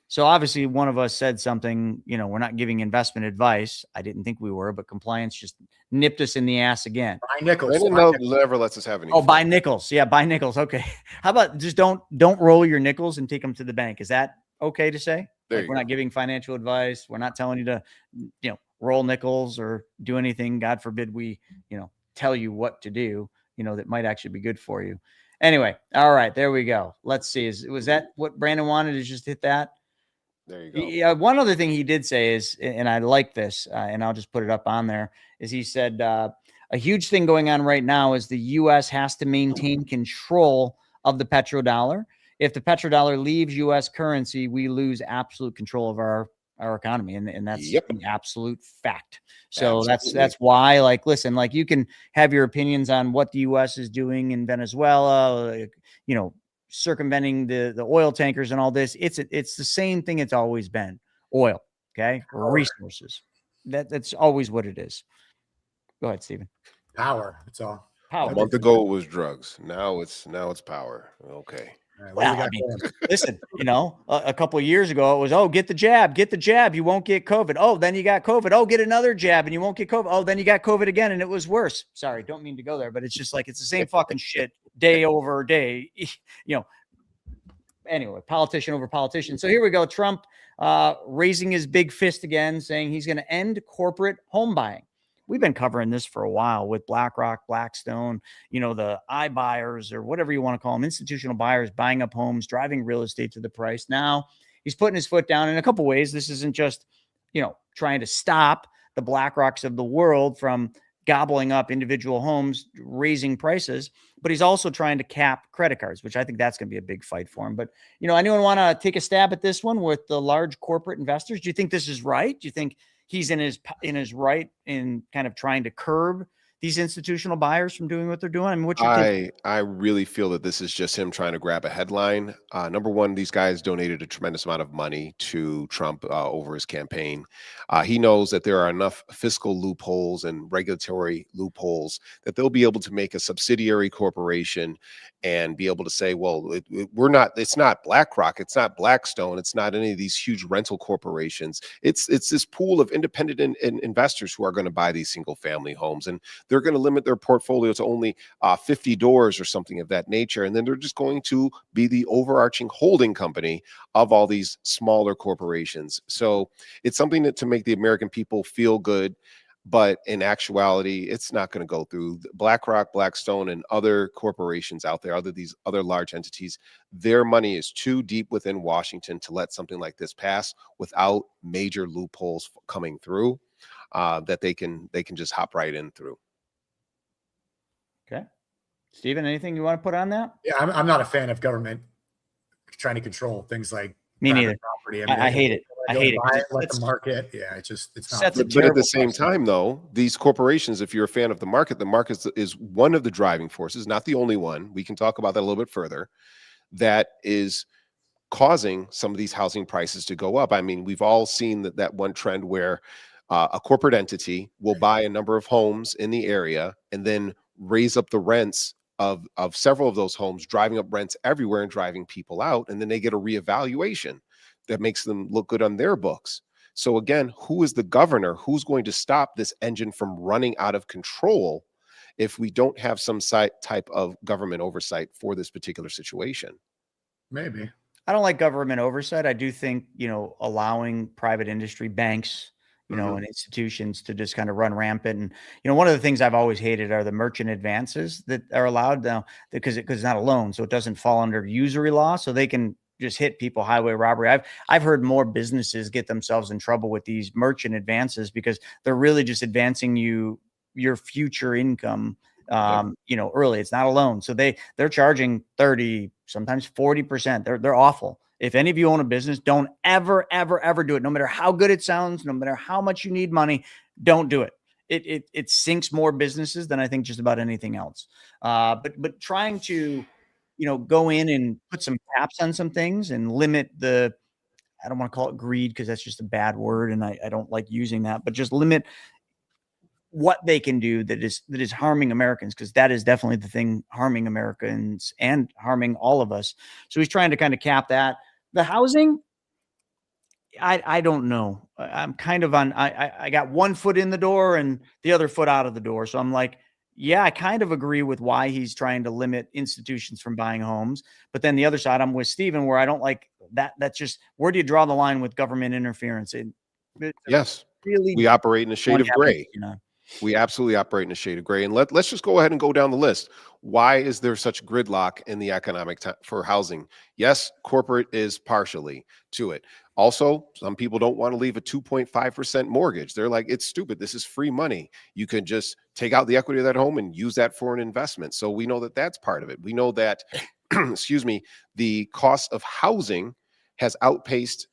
So obviously one of us said something, we're not giving investment advice. I didn't think we were, but compliance just nipped us in the ass again. Buy nickels. Never lets us have any. Oh, buy nickels. Yeah, buy nickels. Okay. How about just don't roll your nickels and take them to the bank? Is that okay to say? We're not giving financial advice. We're not telling you to, roll nickels or do anything. God forbid we, tell you what to do, that might actually be good for you. Anyway. All right, there we go. Let's see. Was that what Brandon wanted, to just hit that? There you go. Yeah. One other thing he did say is, and I like this, and I'll just put it up on there, is he said, a huge thing going on right now is the U.S. has to maintain control of the petrodollar. If the petrodollar leaves U.S. currency, we lose absolute control of our economy. And that's an absolute fact. So that's why, listen, you can have your opinions on what the U.S. is doing in Venezuela, circumventing the oil tankers and all this. It's the same thing it's always been. Oil, okay? Resources. That's always what it is. Go ahead, Stephen. Power. That's all. Power. A month ago it was drugs. Now it's power. Okay. Right, well, listen, a couple of years ago it was, get the jab, you won't get COVID. Oh, then you got COVID. Oh, get another jab and you won't get COVID. Oh, then you got COVID again and it was worse. Sorry, don't mean to go there, but it's just it's the same fucking shit day over day. Anyway, politician over politician. So here we go. Trump raising his big fist again, saying he's going to end corporate home buying. We've been covering this for a while with BlackRock, Blackstone, the iBuyers or whatever you want to call them, institutional buyers buying up homes, driving real estate to the price. Now he's putting his foot down in a couple ways. This isn't just, trying to stop the BlackRocks of the world from gobbling up individual homes, raising prices, but he's also trying to cap credit cards, which I think that's going to be a big fight for him. But, anyone want to take a stab at this one with the large corporate investors? Do you think this is right? Do you think he's in his right in kind of trying to curb these institutional buyers from doing what they're doing? I mean, what you think? I really feel that this is just him trying to grab a headline. Number one, these guys donated a tremendous amount of money to Trump over his campaign. He knows that there are enough fiscal loopholes and regulatory loopholes that they'll be able to make a subsidiary corporation and be able to say, well, it's not BlackRock, it's not Blackstone, it's not any of these huge rental corporations. It's this pool of independent investors who are going to buy these single family homes, and they're going to limit their portfolio to only 50 doors or something of that nature. And then they're just going to be the overarching holding company of all these smaller corporations. So it's something to make the American people feel good. But in actuality, it's not going to go through. BlackRock, Blackstone, and other corporations out there, these other large entities, their money is too deep within Washington to let something like this pass without major loopholes coming through that they can just hop right in through. Okay. Stephen, anything you want to put on that? Yeah, I'm not a fan of government trying to control things like me neither. Property. I hate it. I hate it. Let the market. Yeah, it's not. But at the same time, though, these corporations, if you're a fan of the market is one of the driving forces, not the only one. We can talk about that a little bit further. That is causing some of these housing prices to go up. I mean, we've all seen that one trend where a corporate entity will buy a number of homes in the area and then raise up the rents of several of those homes, driving up rents everywhere and driving people out. And then they get a reevaluation that makes them look good on their books. So again, who is the governor? Who's going to stop this engine from running out of control if we don't have some type of government oversight for this particular situation? Maybe. I don't like government oversight. I do think, allowing private industry, banks, and institutions to just kind of run rampant. And, one of the things I've always hated are the merchant advances that are allowed now because it's not a loan. So it doesn't fall under usury law. So they can just hit people, highway robbery. I've heard more businesses get themselves in trouble with these merchant advances because they're really just advancing your future income, early. It's not a loan. So they're charging 30, sometimes 40%. They're awful. If any of you own a business, don't ever, ever, ever do it. No matter how good it sounds, no matter how much you need money, don't do it. It sinks more businesses than I think just about anything else. But trying to, go in and put some caps on some things and limit the, I don't want to call it greed because that's just a bad word and I don't like using that, but just limit what they can do that is harming Americans, because that is definitely the thing harming Americans and harming all of us. So he's trying to kind of cap that. The housing, I don't know. I'm kind of on, I got one foot in the door and the other foot out of the door. So I'm like, yeah, I kind of agree with why he's trying to limit institutions from buying homes. But then the other side, I'm with Steven, where I don't like that. That's just, where do you draw the line with government interference? Yes. Really, we operate in a shade of gray. We absolutely operate in a shade of gray. And let's just go ahead and go down the list. Why is there such gridlock in the economic for housing? Yes, corporate is partially to it. Also, some people don't want to leave a 2.5% mortgage. They're like, it's stupid. This is free money. You can just take out the equity of that home and use that for an investment. So we know that that's part of it. We know that, excuse me, the cost of housing has outpaced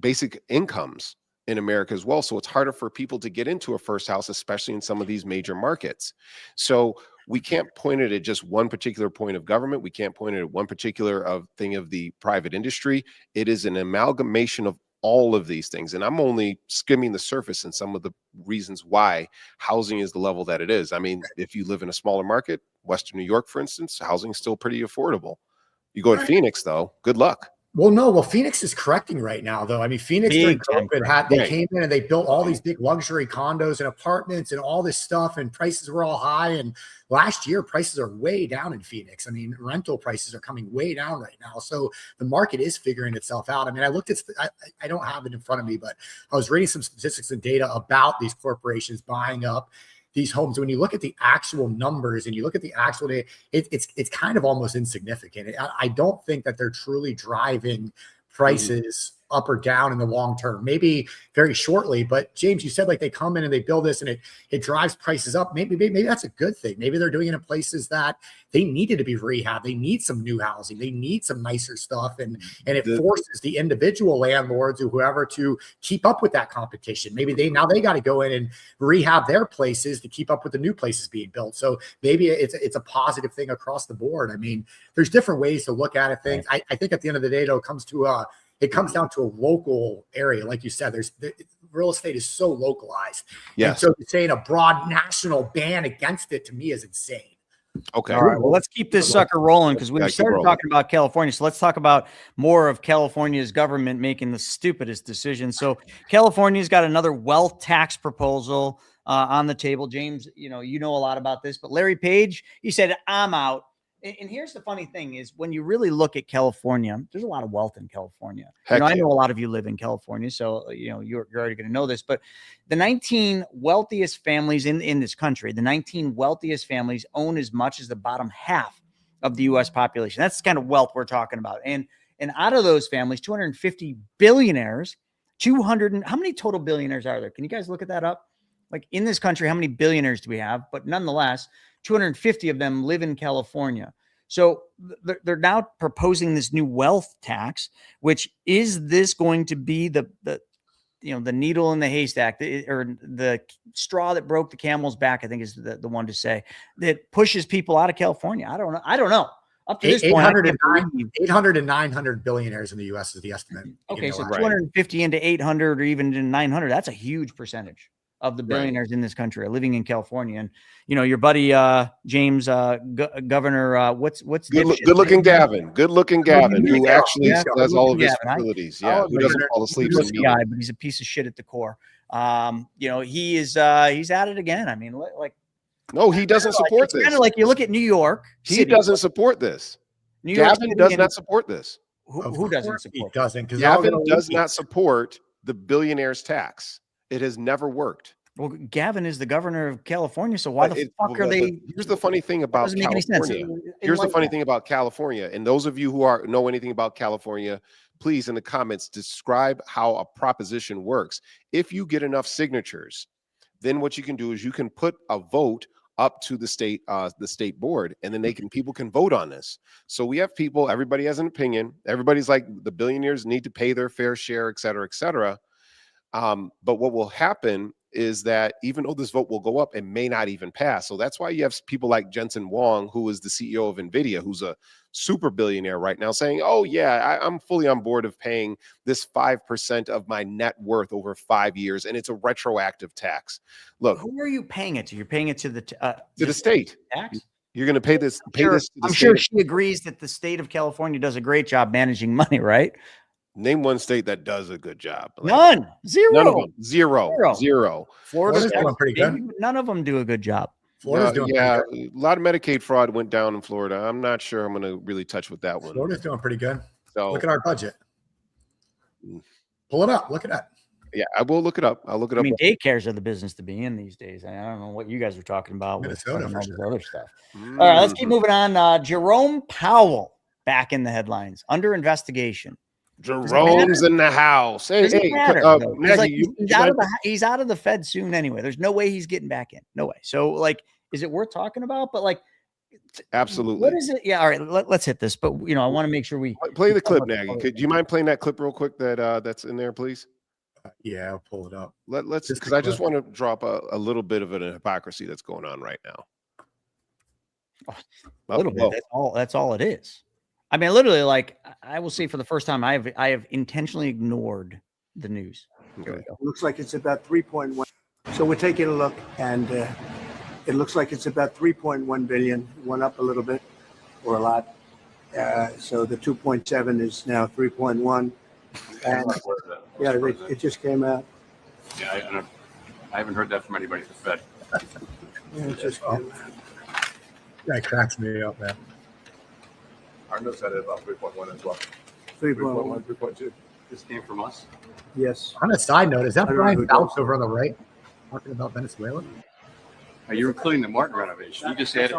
basic incomes in America as well. So it's harder for people to get into a first house, especially in some of these major markets. So we can't point it at just one particular point of government. We can't point it at one particular thing of the private industry. It is an amalgamation of all of these things. And I'm only skimming the surface in some of the reasons why housing is the level that it is. I mean, if you live in a smaller market, Western New York, for instance, housing is still pretty affordable. You go to Phoenix, though, good luck. Well, no. Well, Phoenix is correcting right now, though. I mean, Phoenix during COVID they came in and they built all these big luxury condos and apartments and all this stuff, and prices were all high. And last year, prices are way down in Phoenix. I mean, rental prices are coming way down right now. So the market is figuring itself out. I mean, I looked at, I don't have it in front of me, but I was reading some statistics and data about these corporations buying up these homes. When you look at the actual numbers and you look at the actual data, it's kind of almost insignificant. I don't think that they're truly driving prices up or down in the long term, maybe very shortly. But James, you said like they come in and they build this and it drives prices up. Maybe that's a good thing. Maybe they're doing it in places that they needed to be rehabbed. They need some new housing. They need some nicer stuff. And it forces the individual landlords or whoever to keep up with that competition. Maybe they got to go in and rehab their places to keep up with the new places being built. So maybe it's a positive thing across the board. I mean, there's different ways to look at it. Things. I think at the end of the day, though, it comes down to a local area. Like you said, real estate is so localized. Yes. And so saying a broad national ban against it to me is insane. Okay. All right. Well, let's keep this sucker rolling because we started talking about California. So let's talk about more of California's government making the stupidest decisions. So California's got another wealth tax proposal on the table. James, you know a lot about this, but Larry Page, he said, I'm out. And here's the funny thing is when you really look at California, there's a lot of wealth in California. I know a lot of you live in California, so you're already going to know this, but the 19 wealthiest families in this country, the 19 wealthiest families own as much as the bottom half of the U.S. population. That's the kind of wealth we're talking about. And out of those families, 250 billionaires, how many total billionaires are there? Can you guys look at that up? Like in this country, how many billionaires do we have? But nonetheless, 250 of them live in California. So they're now proposing this new wealth tax, which is this going to be the needle in the haystack, or the straw that broke the camel's back, I think is the one to say, that pushes people out of California. I don't know. Up to this point, 800 and 900 billionaires in the U.S. is the estimate. Okay, so 250 into 800 or even to 900, that's a huge percentage of the billionaires in this country are living in California. And, your buddy, James, Governor, what's good looking Gavin, who actually has all of his facilities. Yeah. Who doesn't fall asleep. Guy, but he's a piece of shit at the core. He's at it again. I mean, no, he doesn't support this. Kind of like you look at New York. He doesn't support this. Gavin does not support this. Who doesn't support? He doesn't. Gavin does not support the billionaires tax. It has never worked. Well, Gavin is the governor of California, so why the fuck are they? Here's the funny thing about California. Here's the funny thing about California. And those of you who know anything about California, please in the comments describe how a proposition works. If you get enough signatures, then what you can do is you can put a vote up to the state board, and then people can vote on this. So we have people. Everybody has an opinion. Everybody's like, the billionaires need to pay their fair share, et cetera, et cetera. But what will happen is that even though this vote will go up, it may not even pass. So that's why you have people like Jensen Huang, who is the CEO of NVIDIA, who's a super billionaire right now, saying, oh, yeah, I'm fully on board of paying this 5% of my net worth over 5 years, and it's a retroactive tax. Look, who are you paying it to? You're paying it to the state. Tax? You're going to pay this. I'm sure she agrees that the state of California does a great job managing money, right? Name one state that does a good job. None. Zero. None of them. Zero. Florida's doing pretty good. None of them do a good job. Florida's doing yeah, pretty good. a lot of Medicaid fraud went down in Florida. I'm not sure I'm going to really touch with that one. Florida's doing pretty good. So look at our budget. Pull it up. Look at that. Yeah, I will look it up. I'll look it up. I mean, daycares are the business to be in these days. I don't know what you guys are talking about with all this other stuff. All right, let's keep moving on. Jerome Powell back in the headlines, under investigation. Jerome's in the house. Hey, Maggie, he's out of the Fed soon anyway. There's no way he's getting back in. No way. So, like, is it worth talking about? But like, absolutely. What is it? Yeah. All right. Let's hit this. But I want to make sure we play the clip, Nagy. Do you mind playing that clip real quick? That's in there, please. Yeah, I'll pull it up. Let's because I just want to drop a little bit of an hypocrisy that's going on right now. A little bit. That's all it is. I mean, literally, like I will say for the first time, I have intentionally ignored the news. Okay. Looks like it's about 3.1. So we're taking a look, and it looks like it's about 3.1 billion. It went up a little bit, or a lot. So the 2.7 is now 3.1. And yeah, it just came out. Yeah, I haven't heard that from anybody at the Fed. Yeah, it just came out. That cracks me up, man. Our notes had it about 3.1 as well. 3.1, 3.2. This came from us. Yes. On a side note, is that Brian Phelps over on the right talking about Venezuela? You're including the Martin renovation. You just added.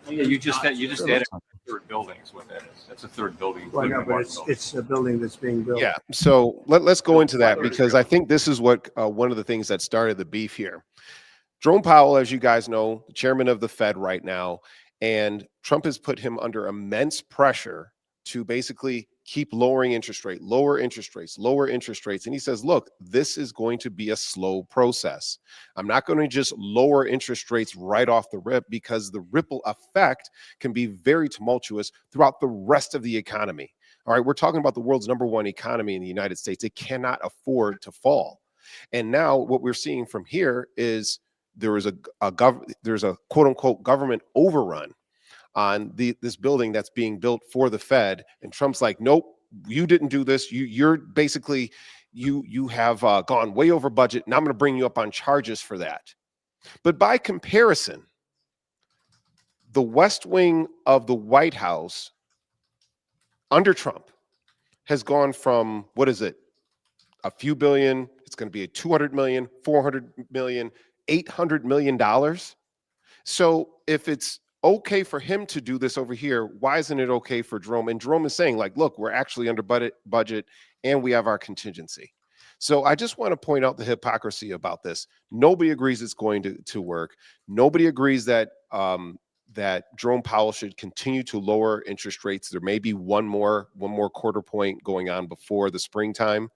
Yeah, you just added a third building. Is what that is. That's a third building. Well, no, but it's a building that's being built. Yeah. So let's go into that because I think this is what one of the things that started the beef here. Jerome Powell, as you guys know, the chairman of the Fed right now, and Trump has put him under immense pressure to basically keep lowering interest rates. And he says, look, this is going to be a slow process. I'm not going to just lower interest rates right off the rip because the ripple effect can be very tumultuous throughout the rest of the economy. All right, we're talking about the world's #1 economy in the United States. It cannot afford to fall. And now what we're seeing from here is there's a quote unquote government overrun on this building that's being built for the Fed, and Trump's like, nope, you didn't do this. You're basically you have gone way over budget, and I'm going to bring you up on charges for that. But by comparison, the West Wing of the White House under Trump has gone from, what is it, a few billion? It's going to be a 200 million, 400 million, $800 million. So if it's okay for him to do this over here, why isn't it okay for Jerome? And Jerome is saying, like, look, we're actually under budget and we have our contingency. So I just want to point out the hypocrisy about this. Nobody agrees it's going to work. Nobody agrees that that Jerome Powell should continue to lower interest rates. There may be one more quarter point going on before the springtime.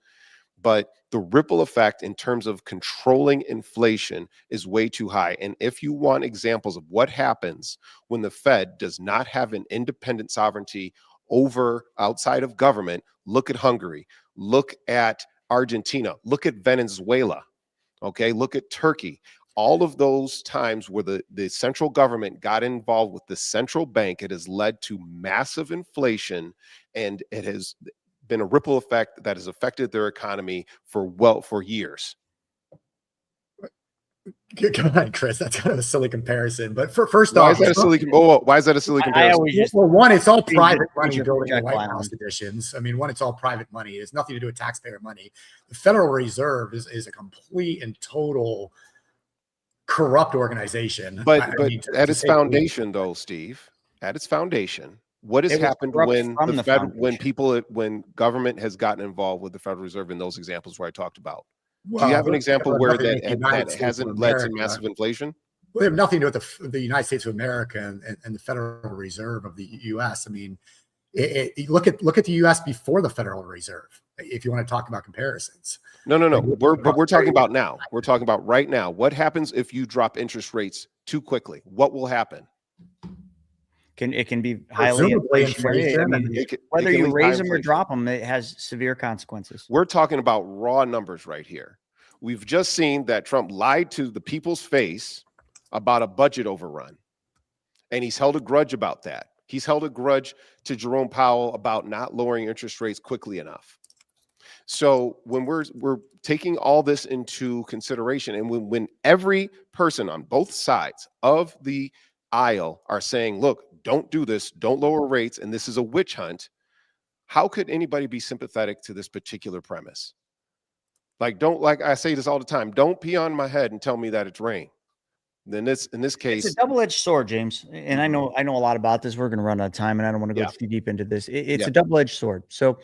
But the ripple effect in terms of controlling inflation is way too high. And if you want examples of what happens when the Fed does not have an independent sovereignty outside of government, look at Hungary, look at Argentina, look at Venezuela, okay, look at Turkey. All of those times where the central government got involved with the central bank, it has led to massive inflation, and it has been a ripple effect that has affected their economy for years. Come on, Chris. That's kind of a silly comparison. But first why off, is that a silly comparison? Well, one, it's all private money building the White House additions. I mean, one, it's all private money. It has nothing to do with taxpayer money. The Federal Reserve is a complete and total corrupt organization. But at its foundation, though, Steve, at its foundation, what has happened when the Fed, when government has gotten involved with the Federal Reserve in those examples where I talked about? Do you have an example where that hasn't led to massive inflation? Well, they have nothing to do with the United States of America and the Federal Reserve of the U.S. I mean, Look at the U.S. before the Federal Reserve. If you want to talk about comparisons. No. We're talking about now. We're talking about right now. What happens if you drop interest rates too quickly? What will happen? It can be highly inflationary. I mean, whether you raise them or drop them, it has severe consequences. We're talking about raw numbers right here. We've just seen that Trump lied to the people's face about a budget overrun, and he's held a grudge about that. He's held a grudge to Jerome Powell about not lowering interest rates quickly enough. So when we're taking all this into consideration, and when every person on both sides of the aisle are saying, look, don't do this, don't lower rates, and this is a witch hunt, how could anybody be sympathetic to this particular premise? Like I say this all the time, don't pee on my head and tell me that it's rain. Then in this case, it's a double-edged sword, James. And I know a lot about this. We're going to run out of time, and I don't want to go too deep into this. It's a double-edged sword. So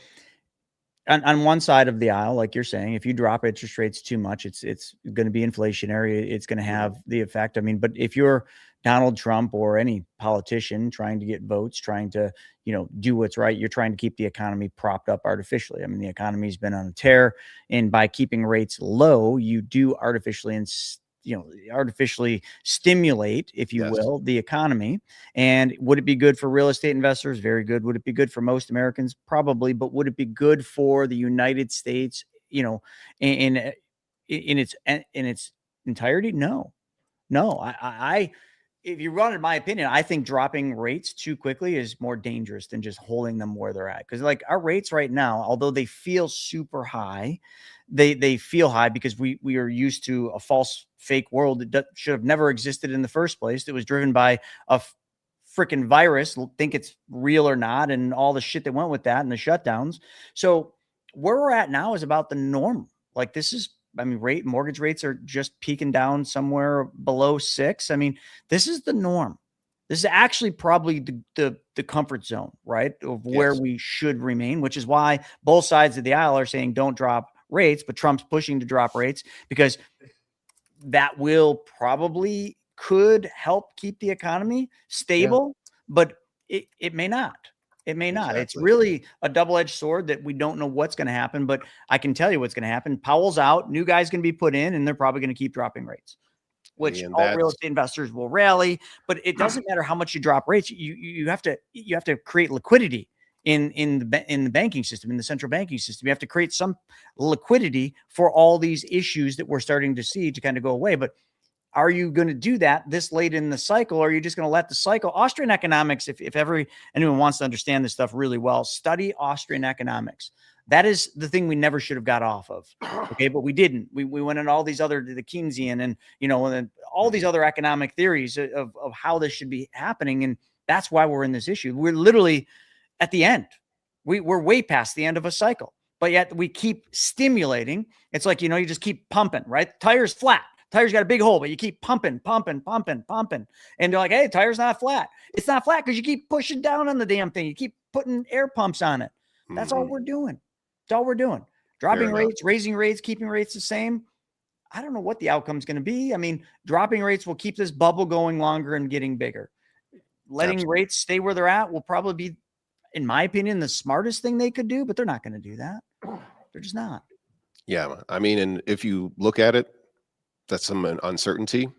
on one side of the aisle, like you're saying, if you drop interest rates too much, it's going to be inflationary. It's going to have the effect. I mean, but if you're Donald Trump or any politician trying to get votes, trying to, do what's right, you're trying to keep the economy propped up artificially. I mean, the economy's been on a tear, and by keeping rates low, you do artificially stimulate, if you will, the economy. And would it be good for real estate investors? Very good. Would it be good for most Americans? Probably. But would it be good for the United States, in its entirety? No. If you run in my opinion, I think dropping rates too quickly is more dangerous than just holding them where they're at. Because like our rates right now, although they feel super high, they feel high because we are used to a false fake world that should have never existed in the first place. That was driven by a freaking virus, think it's real or not, and all the shit that went with that and the shutdowns. So where we're at now is about the norm. Like mortgage rates are just peaking down somewhere below 6. I mean, this is the norm. This is actually probably the comfort zone, right, of where we should remain, which is why both sides of the aisle are saying don't drop rates, but Trump's pushing to drop rates because that could help keep the economy stable, but it may not. It may not. Exactly. It's really a double-edged sword that we don't know what's going to happen, but I can tell you what's going to happen. Powell's out, new guy's going to be put in, and they're probably going to keep dropping rates, which all real estate investors will rally. But it doesn't matter how much you drop rates. You have to create liquidity in the banking system, in the central banking system. You have to create some liquidity for all these issues that we're starting to see to kind of go away. But are you going to do that this late in the cycle? Or are you just going to let the cycle? Austrian economics, if anyone wants to understand this stuff really well, study Austrian economics. That is the thing we never should have got off of. Okay. But we didn't. We went into all these the Keynesian and, and all these other economic theories of how this should be happening. And that's why we're in this issue. We're literally at the end. We're way past the end of a cycle, but yet we keep stimulating. It's like, you just keep pumping, right? Tire's flat. Tire's got a big hole, but you keep pumping. And they're like, hey, tire's not flat. It's not flat because you keep pushing down on the damn thing. You keep putting air pumps on it. That's all we're doing. That's all we're doing. Dropping rates, raising rates, keeping rates the same. I don't know what the outcome's going to be. I mean, dropping rates will keep this bubble going longer and getting bigger. Letting rates stay where they're at will probably be, in my opinion, the smartest thing they could do, but they're not going to do that. They're just not. Yeah. I mean, and if you look at it, that's some uncertainty.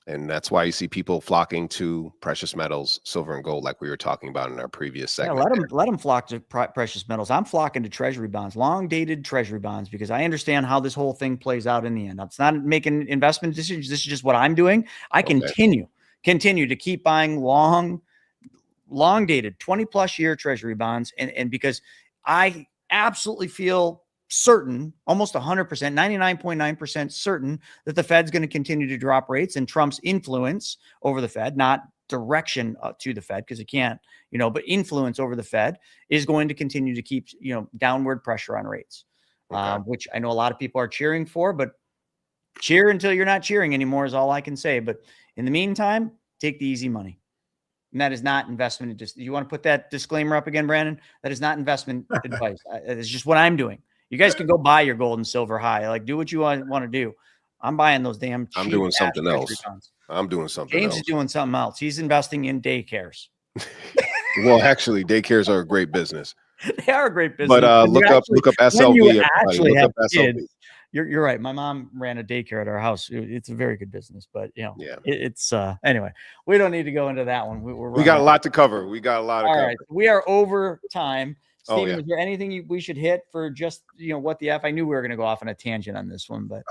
And that's why you see people flocking to precious metals, silver and gold, like we were talking about in our previous segment. Yeah, let them flock to precious metals. I'm flocking to treasury bonds, long dated treasury bonds, because I understand how this whole thing plays out in the end. It's not making investment decisions. This is just what I'm doing. I continue to keep buying long dated 20+ year treasury bonds. And because I absolutely feel certain, almost 100%, 99.9% certain that the Fed's going to continue to drop rates, and Trump's influence over the Fed, not direction to the Fed, because it can't, but influence over the Fed is going to continue to keep, downward pressure on rates, which I know a lot of people are cheering for, but cheer until you're not cheering anymore is all I can say. But in the meantime, take the easy money. And that is not investment. You want to put that disclaimer up again, Brandon? That is not investment advice. It's just what I'm doing. You guys can go buy your gold and silver high. Like, do what you want to do. I'm buying those damn cheap. I'm doing something else. I'm doing something else. James is doing something else. He's investing in daycares. Well, actually, daycares are a great business. They are a great business. But look up SLB. When you everybody. actually Look have up SLB. kids, you're right. My mom ran a daycare at our house. It's a very good business, but Yeah. it's anyway. We don't need to go into that one. We got a lot to cover. We got a lot to All cover. right, we are over time. Oh, Steven, yeah. is there anything we should hit for just what the F? I knew we were going to go off on a tangent on this one, but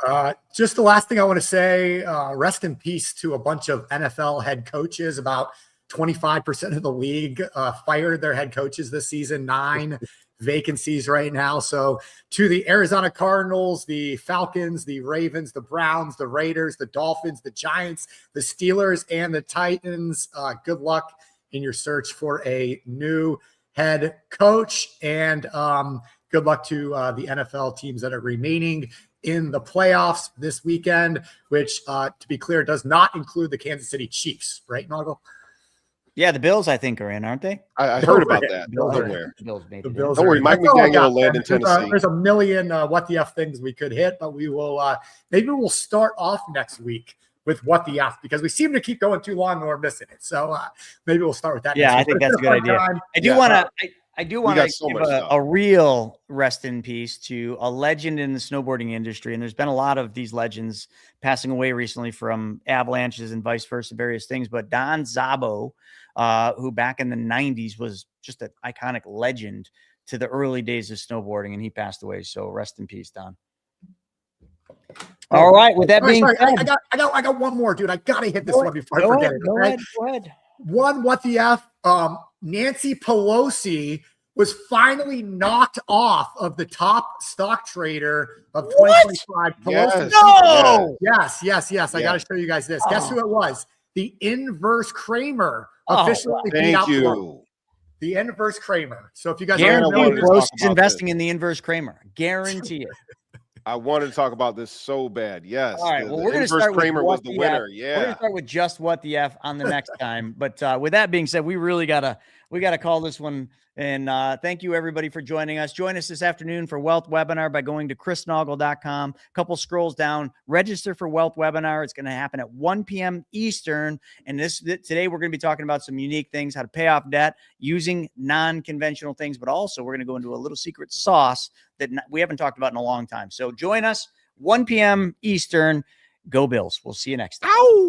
just the last thing I want to say, rest in peace to a bunch of NFL head coaches. About 25% of the league fired their head coaches this season, 9 vacancies right now. So to the Arizona Cardinals, the Falcons, the Ravens, the Browns, the Raiders, the Dolphins, the Giants, the Steelers, and the Titans, good luck in your search for a new head coach, and good luck to the NFL teams that are remaining in the playoffs this weekend, which, to be clear, does not include the Kansas City Chiefs, right, Naugle? yeah, the Bills I think are in, aren't they? I heard about that. Bills Somewhere. made The it in. Bills Don't worry, Mike McDaniel will land in Tennessee. There's a million what the F things we could hit, but we will maybe we'll start off next week with what the F, because we seem to keep going too long and we're missing it. So maybe we'll start with that. Yeah, I next think week. that's a good idea. Time. I do want to give a real rest in peace to a legend in the snowboarding industry. And there's been a lot of these legends passing away recently from avalanches and vice versa, various things. But Don Szabo, who back in the 90s was just an iconic legend to the early days of snowboarding, and he passed away. So rest in peace, Don. All right. With that being said, I got one more, dude. I gotta hit this one before I forget it. Go ahead. One, what the F? Nancy Pelosi was finally knocked off of the top stock trader of 2025. Pelosi. No. Yes. I got to show you guys this. Guess who it was? The inverse Kramer officially beat out Trump. The inverse Kramer. So if you guys Pelosi's investing in the inverse Kramer, guarantee it. I wanted to talk about this so bad. Yes. All right. Well, we're going to start Kramer with was the winner. Yeah. We're going to start with just what the F on the next time. But with that being said, we really gotta call this one. And thank you everybody for joining us. Join us this afternoon for Wealth Webinar by going to chrisnaugle.com. A couple scrolls down. Register for Wealth Webinar. It's going to happen at 1 p.m. Eastern. And today we're going to be talking about some unique things, how to pay off debt using non-conventional things, but also we're going to go into a little secret sauce that we haven't talked about in a long time. So join us 1 p.m. Eastern. Go Bills. We'll see you next time. Ow!